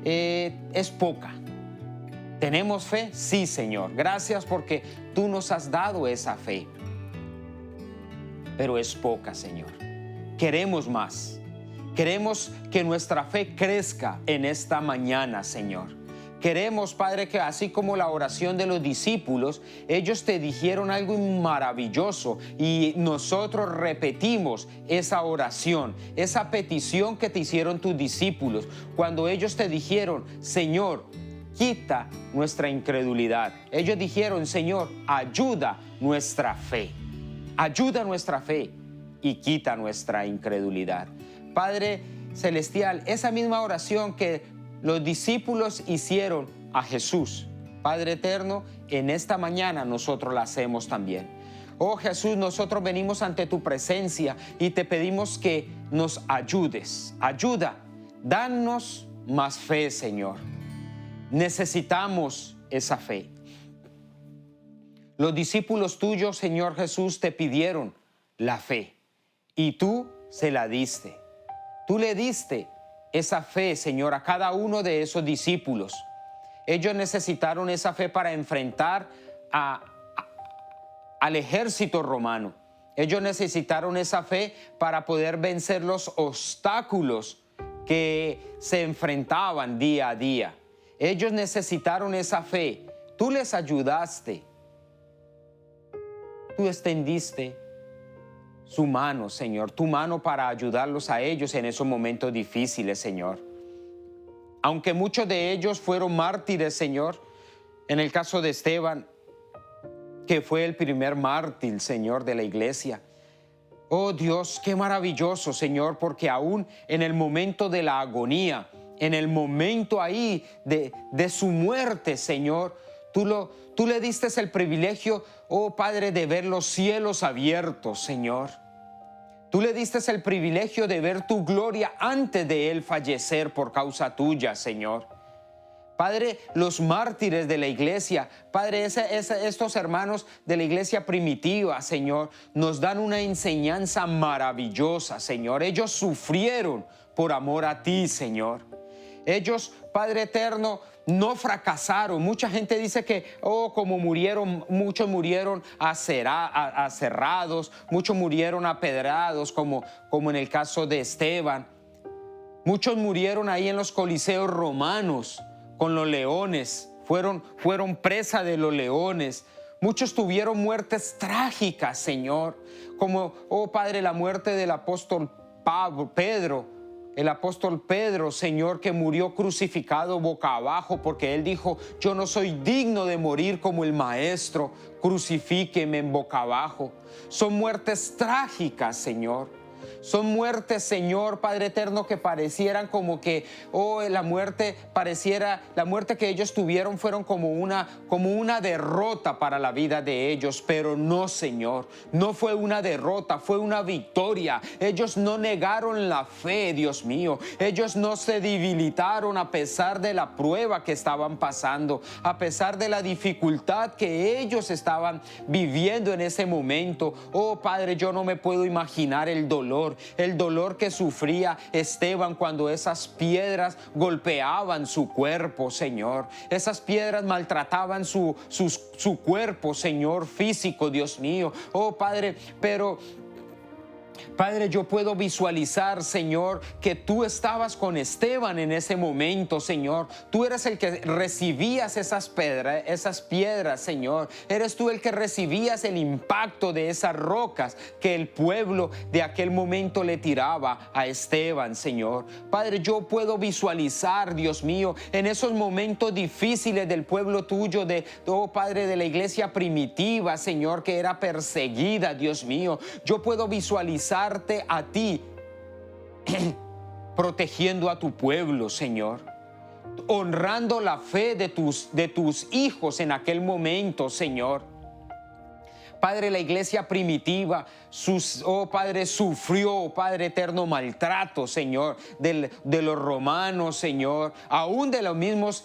es poca. ¿Tenemos fe? Sí, Señor. Gracias porque tú nos has dado esa fe. Pero es poca, Señor. Queremos más. Queremos que nuestra fe crezca en esta mañana, Señor. Queremos, Padre, que así como la oración de los discípulos, ellos te dijeron algo maravilloso y nosotros repetimos esa oración, esa petición que te hicieron tus discípulos cuando ellos te dijeron, Señor, quita nuestra incredulidad. Ellos dijeron, Señor, ayuda nuestra fe y quita nuestra incredulidad. Padre celestial, esa misma oración que los discípulos hicieron a Jesús, Padre eterno, en esta mañana nosotros la hacemos también. Oh Jesús, nosotros venimos ante tu presencia y te pedimos que nos ayudes. Ayuda, danos más fe, Señor. Necesitamos esa fe. Los discípulos tuyos, Señor Jesús, te pidieron la fe y tú se la diste. Tú le diste esa fe, Señor, a cada uno de esos discípulos. Ellos necesitaron esa fe para enfrentar al ejército romano. Ellos necesitaron esa fe para poder vencer los obstáculos que se enfrentaban día a día. Ellos necesitaron esa fe. Tú les ayudaste. Tú extendiste su mano, Señor, tu mano para ayudarlos a ellos en esos momentos difíciles, Señor. Aunque muchos de ellos fueron mártires, Señor, en el caso de Esteban, que fue el primer mártir, Señor, de la iglesia. Oh Dios, qué maravilloso, Señor, porque aún en el momento de la agonía, en el momento ahí de su muerte, Señor, tú le diste el privilegio, oh Padre, de ver los cielos abiertos, Señor. Tú le diste el privilegio de ver tu gloria antes de él fallecer por causa tuya, Señor. Padre, los mártires de la iglesia, Padre, estos hermanos de la iglesia primitiva, Señor, nos dan una enseñanza maravillosa, Señor. Ellos sufrieron por amor a ti, Señor. Ellos, Padre eterno, no fracasaron. Mucha gente dice que, como murieron, muchos murieron aserrados, muchos murieron apedrados, como en el caso de Esteban. Muchos murieron ahí en los coliseos romanos con los leones, fueron presa de los leones. Muchos tuvieron muertes trágicas, Señor, como, Padre, la muerte del apóstol Pedro, el apóstol Pedro, Señor, que murió crucificado boca abajo, porque él dijo: yo no soy digno de morir como el Maestro, crucifíqueme en boca abajo. Son muertes trágicas, Señor. Son muertes, Señor, Padre eterno, que parecieran como que, la muerte que ellos tuvieron fueron como una derrota para la vida de ellos, pero no, Señor, no fue una derrota, fue una victoria. Ellos no negaron la fe, Dios mío. Ellos no se debilitaron a pesar de la prueba que estaban pasando, a pesar de la dificultad que ellos estaban viviendo en ese momento. Oh, Padre, yo no me puedo imaginar el dolor que sufría Esteban cuando esas piedras golpeaban su cuerpo, Señor. Esas piedras maltrataban su cuerpo, Señor, físico, Dios mío. Oh, Padre, pero Padre, yo puedo visualizar, Señor, que tú estabas con Esteban en ese momento, Señor. Tú eres el que recibías esas piedras, Señor. Eres tú el que recibías el impacto de esas rocas que el pueblo de aquel momento le tiraba a Esteban, Señor. Padre, yo puedo visualizar, Dios mío, en esos momentos difíciles del pueblo tuyo, Padre, de la iglesia primitiva, Señor, que era perseguida, Dios mío. Yo puedo visualizarte a ti protegiendo a tu pueblo, Señor, honrando la fe de tus hijos en aquel momento, Señor. Padre, la iglesia primitiva, Padre, sufrió, Padre eterno, maltrato, Señor, de los romanos, Señor, aún de los mismos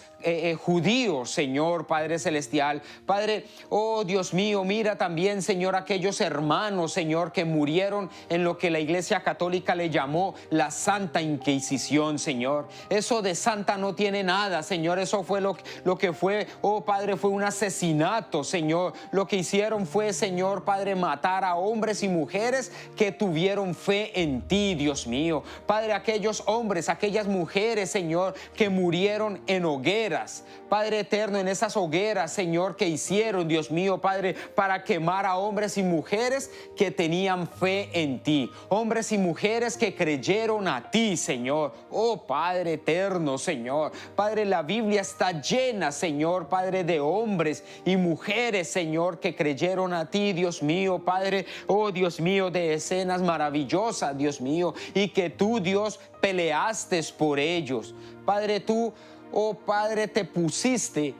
judíos, Señor, Padre celestial. Padre, oh Dios mío, mira también, Señor, aquellos hermanos, Señor, que murieron en lo que la iglesia católica le llamó la Santa Inquisición, Señor. Eso de santa no tiene nada, Señor. Eso fue lo que fue, oh Padre, fue un asesinato, Señor. Lo que hicieron fue, Señor, Padre, matar a hombres y mujeres que tuvieron fe en ti, Dios mío. Padre, aquellos hombres, aquellas mujeres, Señor, que murieron en hogueras, Padre eterno, en esas hogueras, Señor, que hicieron, Dios mío, Padre, para quemar a hombres y mujeres que tenían fe en ti, hombres y mujeres que creyeron a ti, Señor. Oh, Padre eterno, Señor, Padre, la Biblia está llena, Señor, Padre, de hombres y mujeres, Señor, que creyeron a ti, Dios mío, Padre, oh Dios mío, de escenas maravillosas, Dios mío, y que tú, Dios, peleaste por ellos. Padre, tú, oh Padre, te pusiste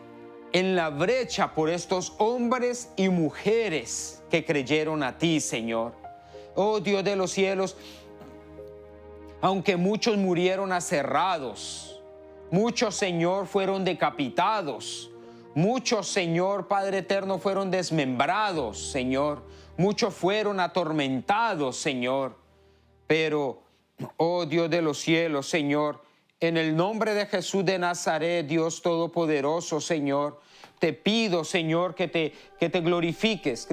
en la brecha por estos hombres y mujeres que creyeron a ti, Señor. Oh Dios de los cielos, aunque muchos murieron aserrados, muchos, Señor, fueron decapitados, muchos, Señor, Padre eterno, fueron desmembrados, Señor, muchos fueron atormentados, Señor, pero, oh Dios de los cielos, Señor, en el nombre de Jesús de Nazaret, Dios Todopoderoso, Señor, te pido, Señor, que te glorifiques,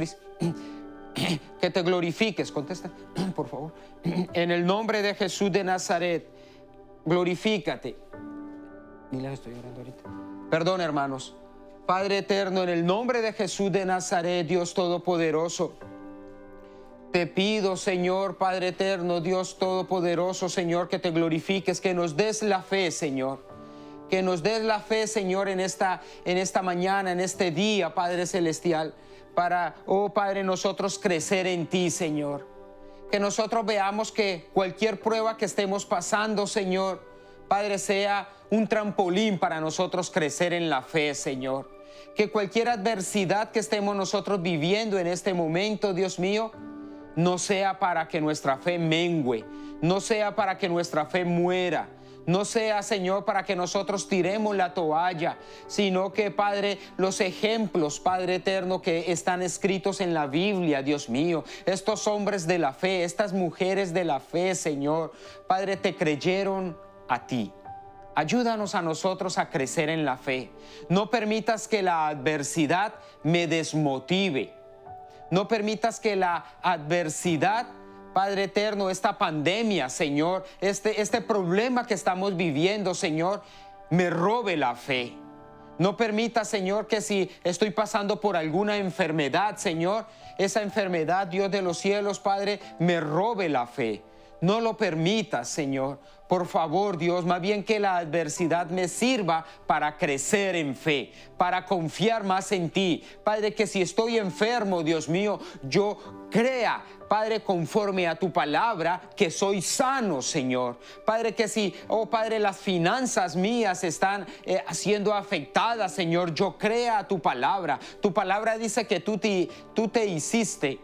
que te glorifiques, contesta, por favor. En el nombre de Jesús de Nazaret, glorifícate. Mira, estoy orando ahorita. Perdón, hermanos. Padre eterno, en el nombre de Jesús de Nazaret, Dios Todopoderoso, te pido, Señor, Padre eterno, Dios Todopoderoso, Señor, que te glorifiques, que nos des la fe, Señor. Que nos des la fe, Señor, en esta mañana, en este día, Padre celestial, para, oh Padre, nosotros crecer en ti, Señor. Que nosotros veamos que cualquier prueba que estemos pasando, Señor, Padre, sea un trampolín para nosotros crecer en la fe, Señor. Que cualquier adversidad que estemos nosotros viviendo en este momento, Dios mío, no sea para que nuestra fe mengüe, no sea para que nuestra fe muera, no sea, Señor, para que nosotros tiremos la toalla, sino que, Padre, los ejemplos, Padre eterno, que están escritos en la Biblia, Dios mío, estos hombres de la fe, estas mujeres de la fe, Señor, Padre, te creyeron a ti. Ayúdanos a nosotros a crecer en la fe. No permitas que la adversidad me desmotive. No permitas que la adversidad, Padre eterno, esta pandemia, Señor, este problema que estamos viviendo, Señor, me robe la fe. No permita, Señor, que si estoy pasando por alguna enfermedad, Señor, esa enfermedad, Dios de los cielos, Padre, me robe la fe. No lo permitas, Señor. Por favor, Dios, más bien que la adversidad me sirva para crecer en fe, para confiar más en ti. Padre, que si estoy enfermo, Dios mío, yo crea, Padre, conforme a tu palabra, que soy sano, Señor. Padre, que si, oh Padre, las finanzas mías están siendo afectadas, Señor, yo crea tu palabra. Tu palabra dice que tú te hiciste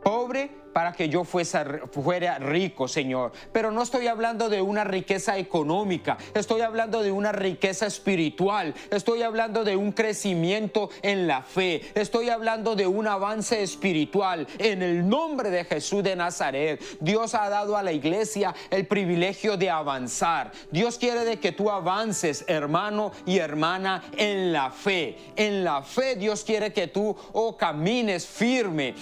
pobre para que yo fuera rico, Señor. Pero no estoy hablando de una riqueza económica, estoy hablando de una riqueza espiritual, estoy hablando de un crecimiento en la fe, estoy hablando de un avance espiritual. En el nombre de Jesús de Nazaret, Dios ha dado a la iglesia el privilegio de avanzar. Dios quiere de que tú avances, hermano y hermana, en la fe. En la fe Dios quiere que tú camines firme.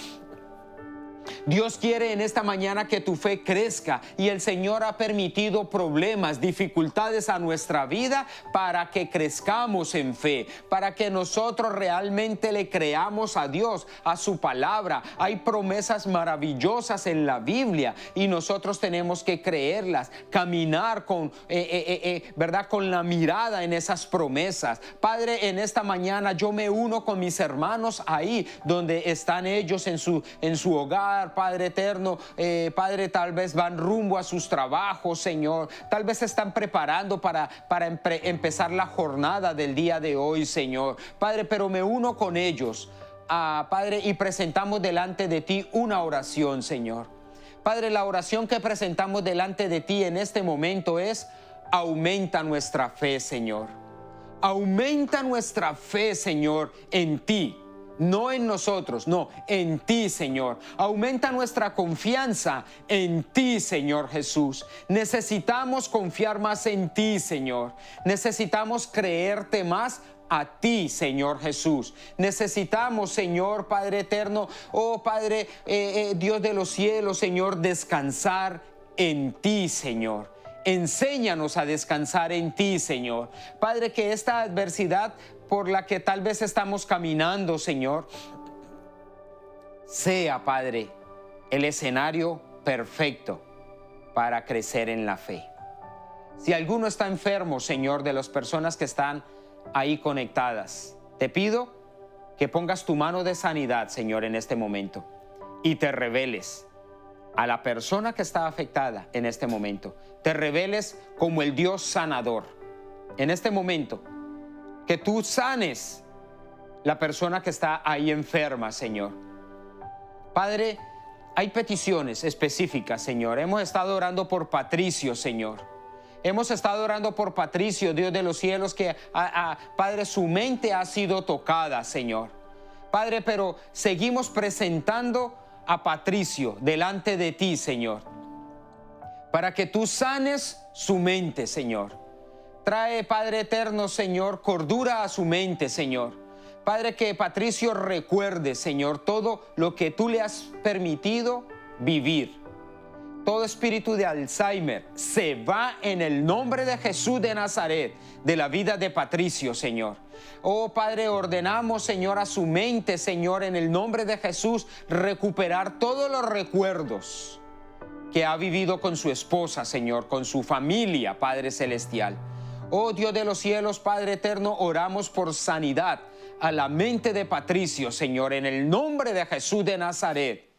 Dios quiere en esta mañana que tu fe crezca, y el Señor ha permitido problemas, dificultades a nuestra vida para que crezcamos en fe, para que nosotros realmente le creamos a Dios, a su palabra. Hay promesas maravillosas en la Biblia y nosotros tenemos que creerlas, caminar con, ¿verdad?, con la mirada en esas promesas. Padre, en esta mañana yo me uno con mis hermanos ahí donde están ellos en su hogar. Padre eterno, Padre, tal vez van rumbo a sus trabajos, Señor, tal vez se están preparando para empezar la jornada del día de hoy, Señor, Padre, pero me uno con ellos, Padre, y presentamos delante de ti una oración, Señor. Padre, la oración que presentamos delante de ti en este momento es: aumenta nuestra fe, Señor. Aumenta nuestra fe, Señor, en ti. No en nosotros, no, en ti, Señor. Aumenta nuestra confianza en ti, Señor Jesús. Necesitamos confiar más en ti, Señor. Necesitamos creerte más a ti, Señor Jesús. Necesitamos, Señor Padre eterno, oh Padre, Dios de los cielos, Señor, descansar en ti, Señor. Enséñanos a descansar en ti, Señor. Padre, que esta adversidad por la que tal vez estamos caminando, Señor, sea, Padre, el escenario perfecto para crecer en la fe. Si alguno está enfermo, Señor, de las personas que están ahí conectadas, te pido que pongas tu mano de sanidad, Señor, en este momento, y te reveles a la persona que está afectada en este momento. Te reveles como el Dios sanador. En este momento, que tú sanes la persona que está ahí enferma, Señor. Padre, hay peticiones específicas, Señor. Hemos estado orando por Patricio, Señor. Hemos estado orando por Patricio, Dios de los cielos, que, Padre, su mente ha sido tocada, Señor. Padre, pero seguimos presentando a Patricio delante de ti, Señor, para que tú sanes su mente, Señor. Trae, Padre eterno, Señor, cordura a su mente, Señor. Padre, que Patricio recuerde, Señor, todo lo que tú le has permitido vivir. Todo espíritu de Alzheimer se va en el nombre de Jesús de Nazaret, de la vida de Patricio, Señor. Oh Padre, ordenamos, Señor, a su mente, Señor, en el nombre de Jesús, recuperar todos los recuerdos que ha vivido con su esposa, Señor, con su familia, Padre celestial. Oh Dios de los cielos, Padre eterno, oramos por sanidad a la mente de Patricio, Señor, en el nombre de Jesús de Nazaret.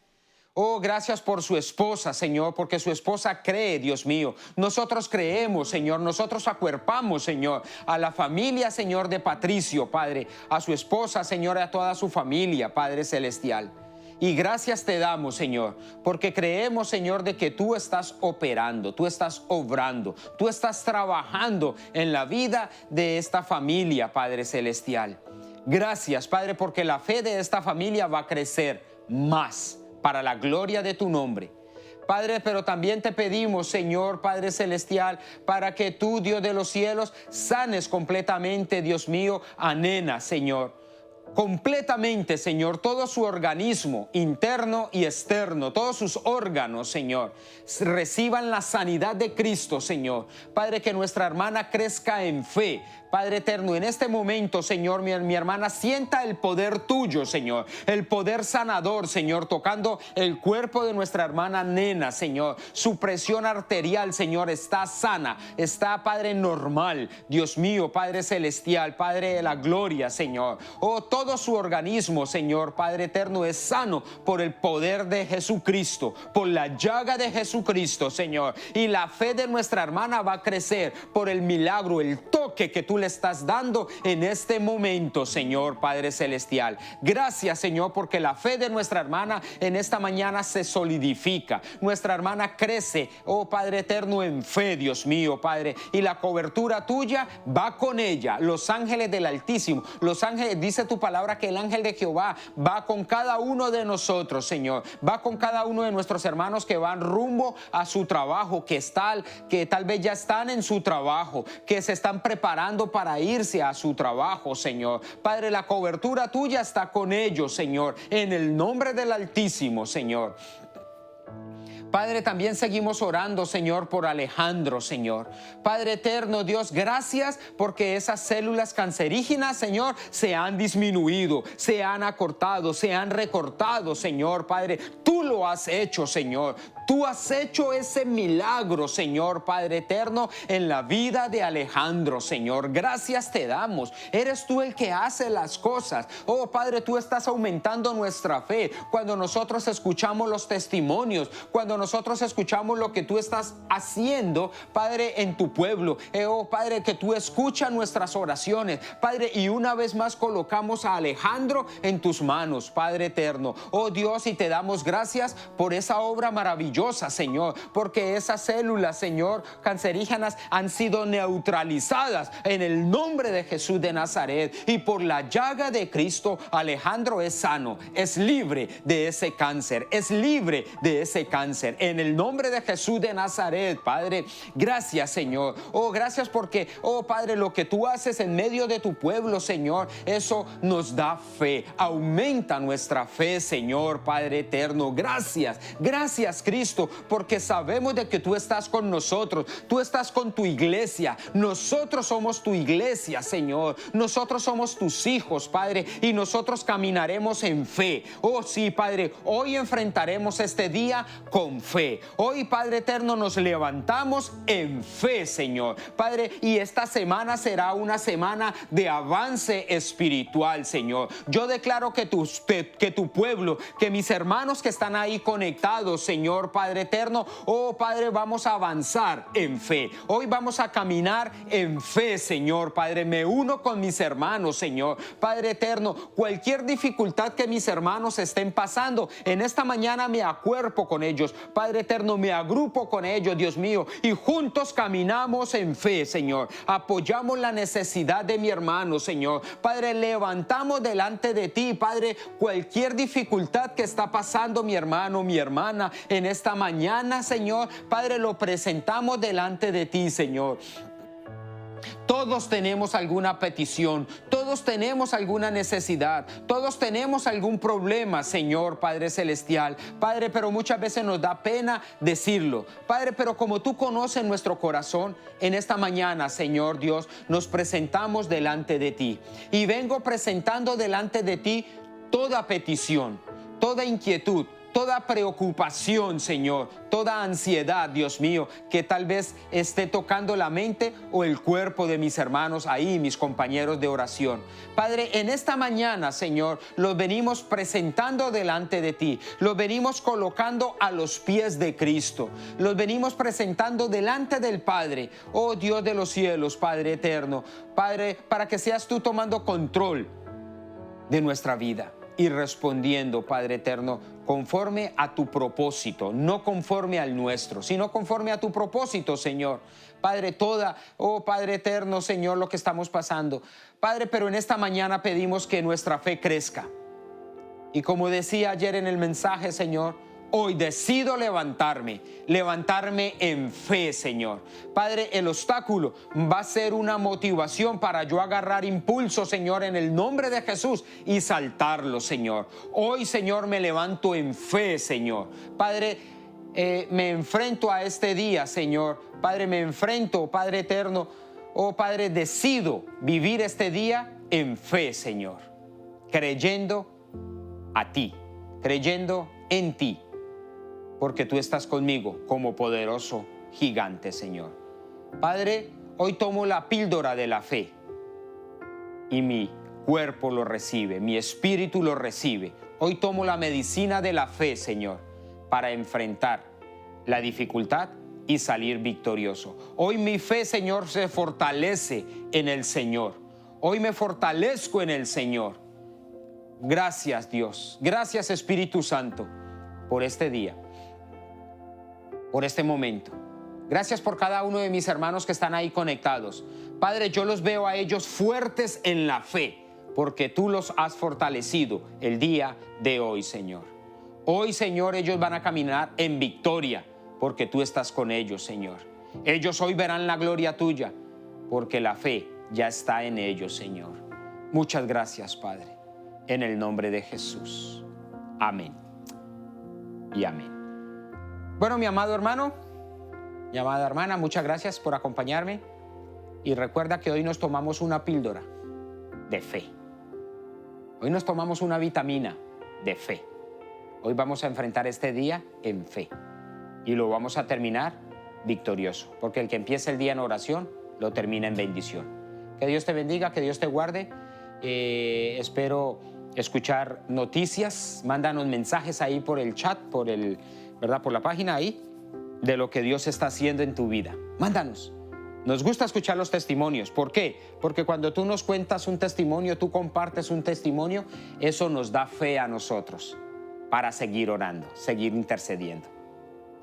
Oh, gracias por su esposa, Señor, porque su esposa cree, Dios mío. Nosotros creemos, Señor, nosotros acuerpamos, Señor, a la familia, Señor, de Patricio, Padre, a su esposa, Señor, a toda su familia, Padre celestial. Y gracias te damos, Señor, porque creemos, Señor, de que tú estás operando, tú estás obrando, tú estás trabajando en la vida de esta familia, Padre celestial. Gracias, Padre, porque la fe de esta familia va a crecer más para la gloria de tu nombre. Padre, pero también te pedimos, Señor, Padre celestial, para que tú, Dios de los cielos, sanes completamente, Dios mío, a Nena, Señor. completamente, Señor, todo su organismo interno y externo, todos sus órganos, Señor, reciban la sanidad de Cristo, Señor. Padre, que nuestra hermana crezca en fe. Padre eterno, en este momento, Señor, mi hermana sienta el poder tuyo, Señor, el poder sanador, Señor, tocando el cuerpo de nuestra hermana Nena, Señor. Su presión arterial, Señor, está sana, está, Padre, normal. Dios mío, Padre celestial, Padre de la gloria, Señor. Oh, todo su organismo, Señor, Padre eterno, es sano por el poder de Jesucristo, por la llaga de Jesucristo, Señor. Y la fe de nuestra hermana va a crecer por el milagro, el toque que tú le estás dando en este momento, Señor Padre celestial. Gracias, Señor, porque la fe de nuestra hermana en esta mañana se solidifica. Nuestra hermana crece, oh Padre eterno, en fe, Dios mío, Padre, y la cobertura tuya va con ella. Los ángeles del Altísimo, los ángeles, dice tu palabra que el ángel de Jehová va con cada uno de nosotros, Señor, va con cada uno de nuestros hermanos que van rumbo a su trabajo, que tal vez ya están en su trabajo, que se están preparando para irse a su trabajo, Señor. Padre, la cobertura tuya está con ellos, Señor, en el nombre del Altísimo, Señor. Padre, también seguimos orando, Señor, por Alejandro, Señor. Padre eterno, Dios, gracias porque esas células cancerígenas, Señor, se han disminuido, se han acortado, se han recortado, Señor. Padre, tú lo has hecho, Señor. Tú has hecho ese milagro, Señor, Padre eterno, en la vida de Alejandro, Señor. Gracias te damos. Eres tú el que hace las cosas. Oh, Padre, tú estás aumentando nuestra fe. Cuando nosotros escuchamos los testimonios, cuando nosotros escuchamos lo que tú estás haciendo, Padre, en tu pueblo. Oh, Padre, que tú escuchas nuestras oraciones, Padre, y una vez más colocamos a Alejandro en tus manos, Padre eterno. Oh, Dios, y te damos gracias por esa obra maravillosa, Señor, porque esas células, Señor, cancerígenas han sido neutralizadas en el nombre de Jesús de Nazaret, y por la llaga de Cristo Alejandro es sano, es libre de ese cáncer, es libre de ese cáncer en el nombre de Jesús de Nazaret. Padre, gracias, Señor. Oh, gracias porque, oh Padre, lo que tú haces en medio de tu pueblo, Señor, eso nos da fe, aumenta nuestra fe, Señor, Padre eterno. Gracias, gracias, Cristo, porque sabemos de que tú estás con nosotros, tú estás con tu iglesia. Nosotros somos tu iglesia, Señor. Nosotros somos tus hijos, Padre, y nosotros caminaremos en fe. Oh, sí, Padre, hoy enfrentaremos este día con fe. Hoy, Padre eterno, nos levantamos en fe, Señor, Padre, y esta semana será una semana de avance espiritual, Señor. Yo declaro que tu pueblo, que mis hermanos que están ahí conectados, Señor, Padre eterno, oh Padre, vamos a avanzar en fe. Hoy vamos a caminar en fe, Señor, Padre. Me uno con mis hermanos, Señor, Padre eterno. Cualquier dificultad que mis hermanos estén pasando, en esta mañana me acuerpo con ellos, Padre eterno, me agrupo con ellos, Dios mío, y juntos caminamos en fe, Señor. Apoyamos la necesidad de mi hermano, Señor. Padre, levantamos delante de ti, Padre, cualquier dificultad que está pasando mi hermano, mi hermana, en esta mañana, Señor, Padre, lo presentamos delante de ti, Señor. Todos tenemos alguna petición, todos tenemos alguna necesidad, todos tenemos algún problema, Señor Padre celestial, Padre, pero muchas veces nos da pena decirlo, Padre, pero como tú conoces nuestro corazón, en esta mañana, Señor Dios, nos presentamos delante de ti, y vengo presentando delante de ti toda petición, toda inquietud, toda preocupación, Señor, toda ansiedad, Dios mío, que tal vez esté tocando la mente o el cuerpo de mis hermanos ahí, mis compañeros de oración. Padre, en esta mañana, Señor, los venimos presentando delante de ti, los venimos colocando a los pies de Cristo, los venimos presentando delante del Padre, oh Dios de los cielos, Padre eterno, Padre, para que seas tú tomando control de nuestra vida y respondiendo, Padre eterno, conforme a tu propósito, no conforme al nuestro, sino conforme a tu propósito, Señor. Padre, oh Padre eterno, Señor, lo que estamos pasando. Padre, pero en esta mañana pedimos que nuestra fe crezca. Y como decía ayer en el mensaje, Señor, Hoy decido levantarme en fe, Señor. Padre, el obstáculo va a ser una motivación para yo agarrar impulso, Señor, en el nombre de Jesús y saltarlo, Señor. Hoy, Señor, me levanto en fe, Señor. Padre, me enfrento a este día, Señor. Padre, me enfrento, Padre eterno. Oh, Padre, decido vivir este día en fe, Señor. Creyendo a ti, creyendo en ti. Porque tú estás conmigo como poderoso gigante, Señor. Padre, hoy tomo la píldora de la fe y mi cuerpo lo recibe, mi espíritu lo recibe. Hoy tomo la medicina de la fe, Señor, para enfrentar la dificultad y salir victorioso. Hoy mi fe, Señor, se fortalece en el Señor. Hoy me fortalezco en el Señor. Gracias, Dios. Gracias, Espíritu Santo, por este día, por este momento. Gracias por cada uno de mis hermanos que están ahí conectados. Padre, yo los veo a ellos fuertes en la fe, porque tú los has fortalecido el día de hoy, Señor. Hoy, Señor, ellos van a caminar en victoria, porque tú estás con ellos, Señor. Ellos hoy verán la gloria tuya, porque la fe ya está en ellos, Señor. Muchas gracias, Padre, en el nombre de Jesús. Amén y amén. Bueno, mi amado hermano, mi amada hermana, muchas gracias por acompañarme. Y recuerda que hoy nos tomamos una píldora de fe. Hoy nos tomamos una vitamina de fe. Hoy vamos a enfrentar este día en fe. Y lo vamos a terminar victorioso. Porque el que empieza el día en oración, lo termina en bendición. Que Dios te bendiga, que Dios te guarde. Espero escuchar noticias. Mándanos mensajes ahí por el chat, ¿verdad? Por la página ahí, de lo que Dios está haciendo en tu vida. Mándanos. Nos gusta escuchar los testimonios. ¿Por qué? Porque cuando tú nos cuentas un testimonio, tú compartes un testimonio, eso nos da fe a nosotros para seguir orando, seguir intercediendo.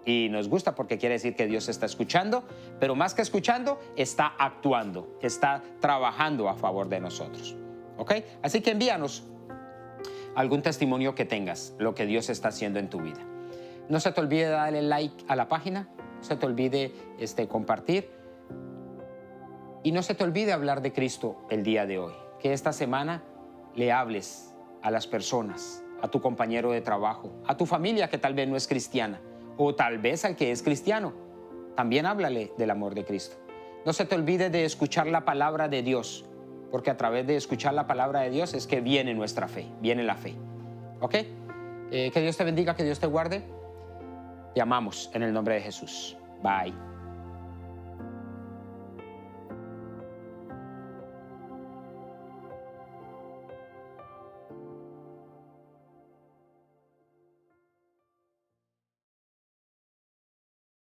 Y nos gusta porque quiere decir que Dios está escuchando, pero más que escuchando, está actuando, está trabajando a favor de nosotros. ¿Ok? Así que envíanos algún testimonio que tengas, lo que Dios está haciendo en tu vida. No se te olvide darle like a la página, no se te olvide compartir y no se te olvide hablar de Cristo el día de hoy. Que esta semana le hables a las personas, a tu compañero de trabajo, a tu familia que tal vez no es cristiana o tal vez al que es cristiano. También háblale del amor de Cristo. No se te olvide de escuchar la palabra de Dios, porque a través de escuchar la palabra de Dios es que viene nuestra fe, viene la fe. ¿Ok? Que Dios te bendiga, que Dios te guarde. Te amamos en el nombre de Jesús. Bye.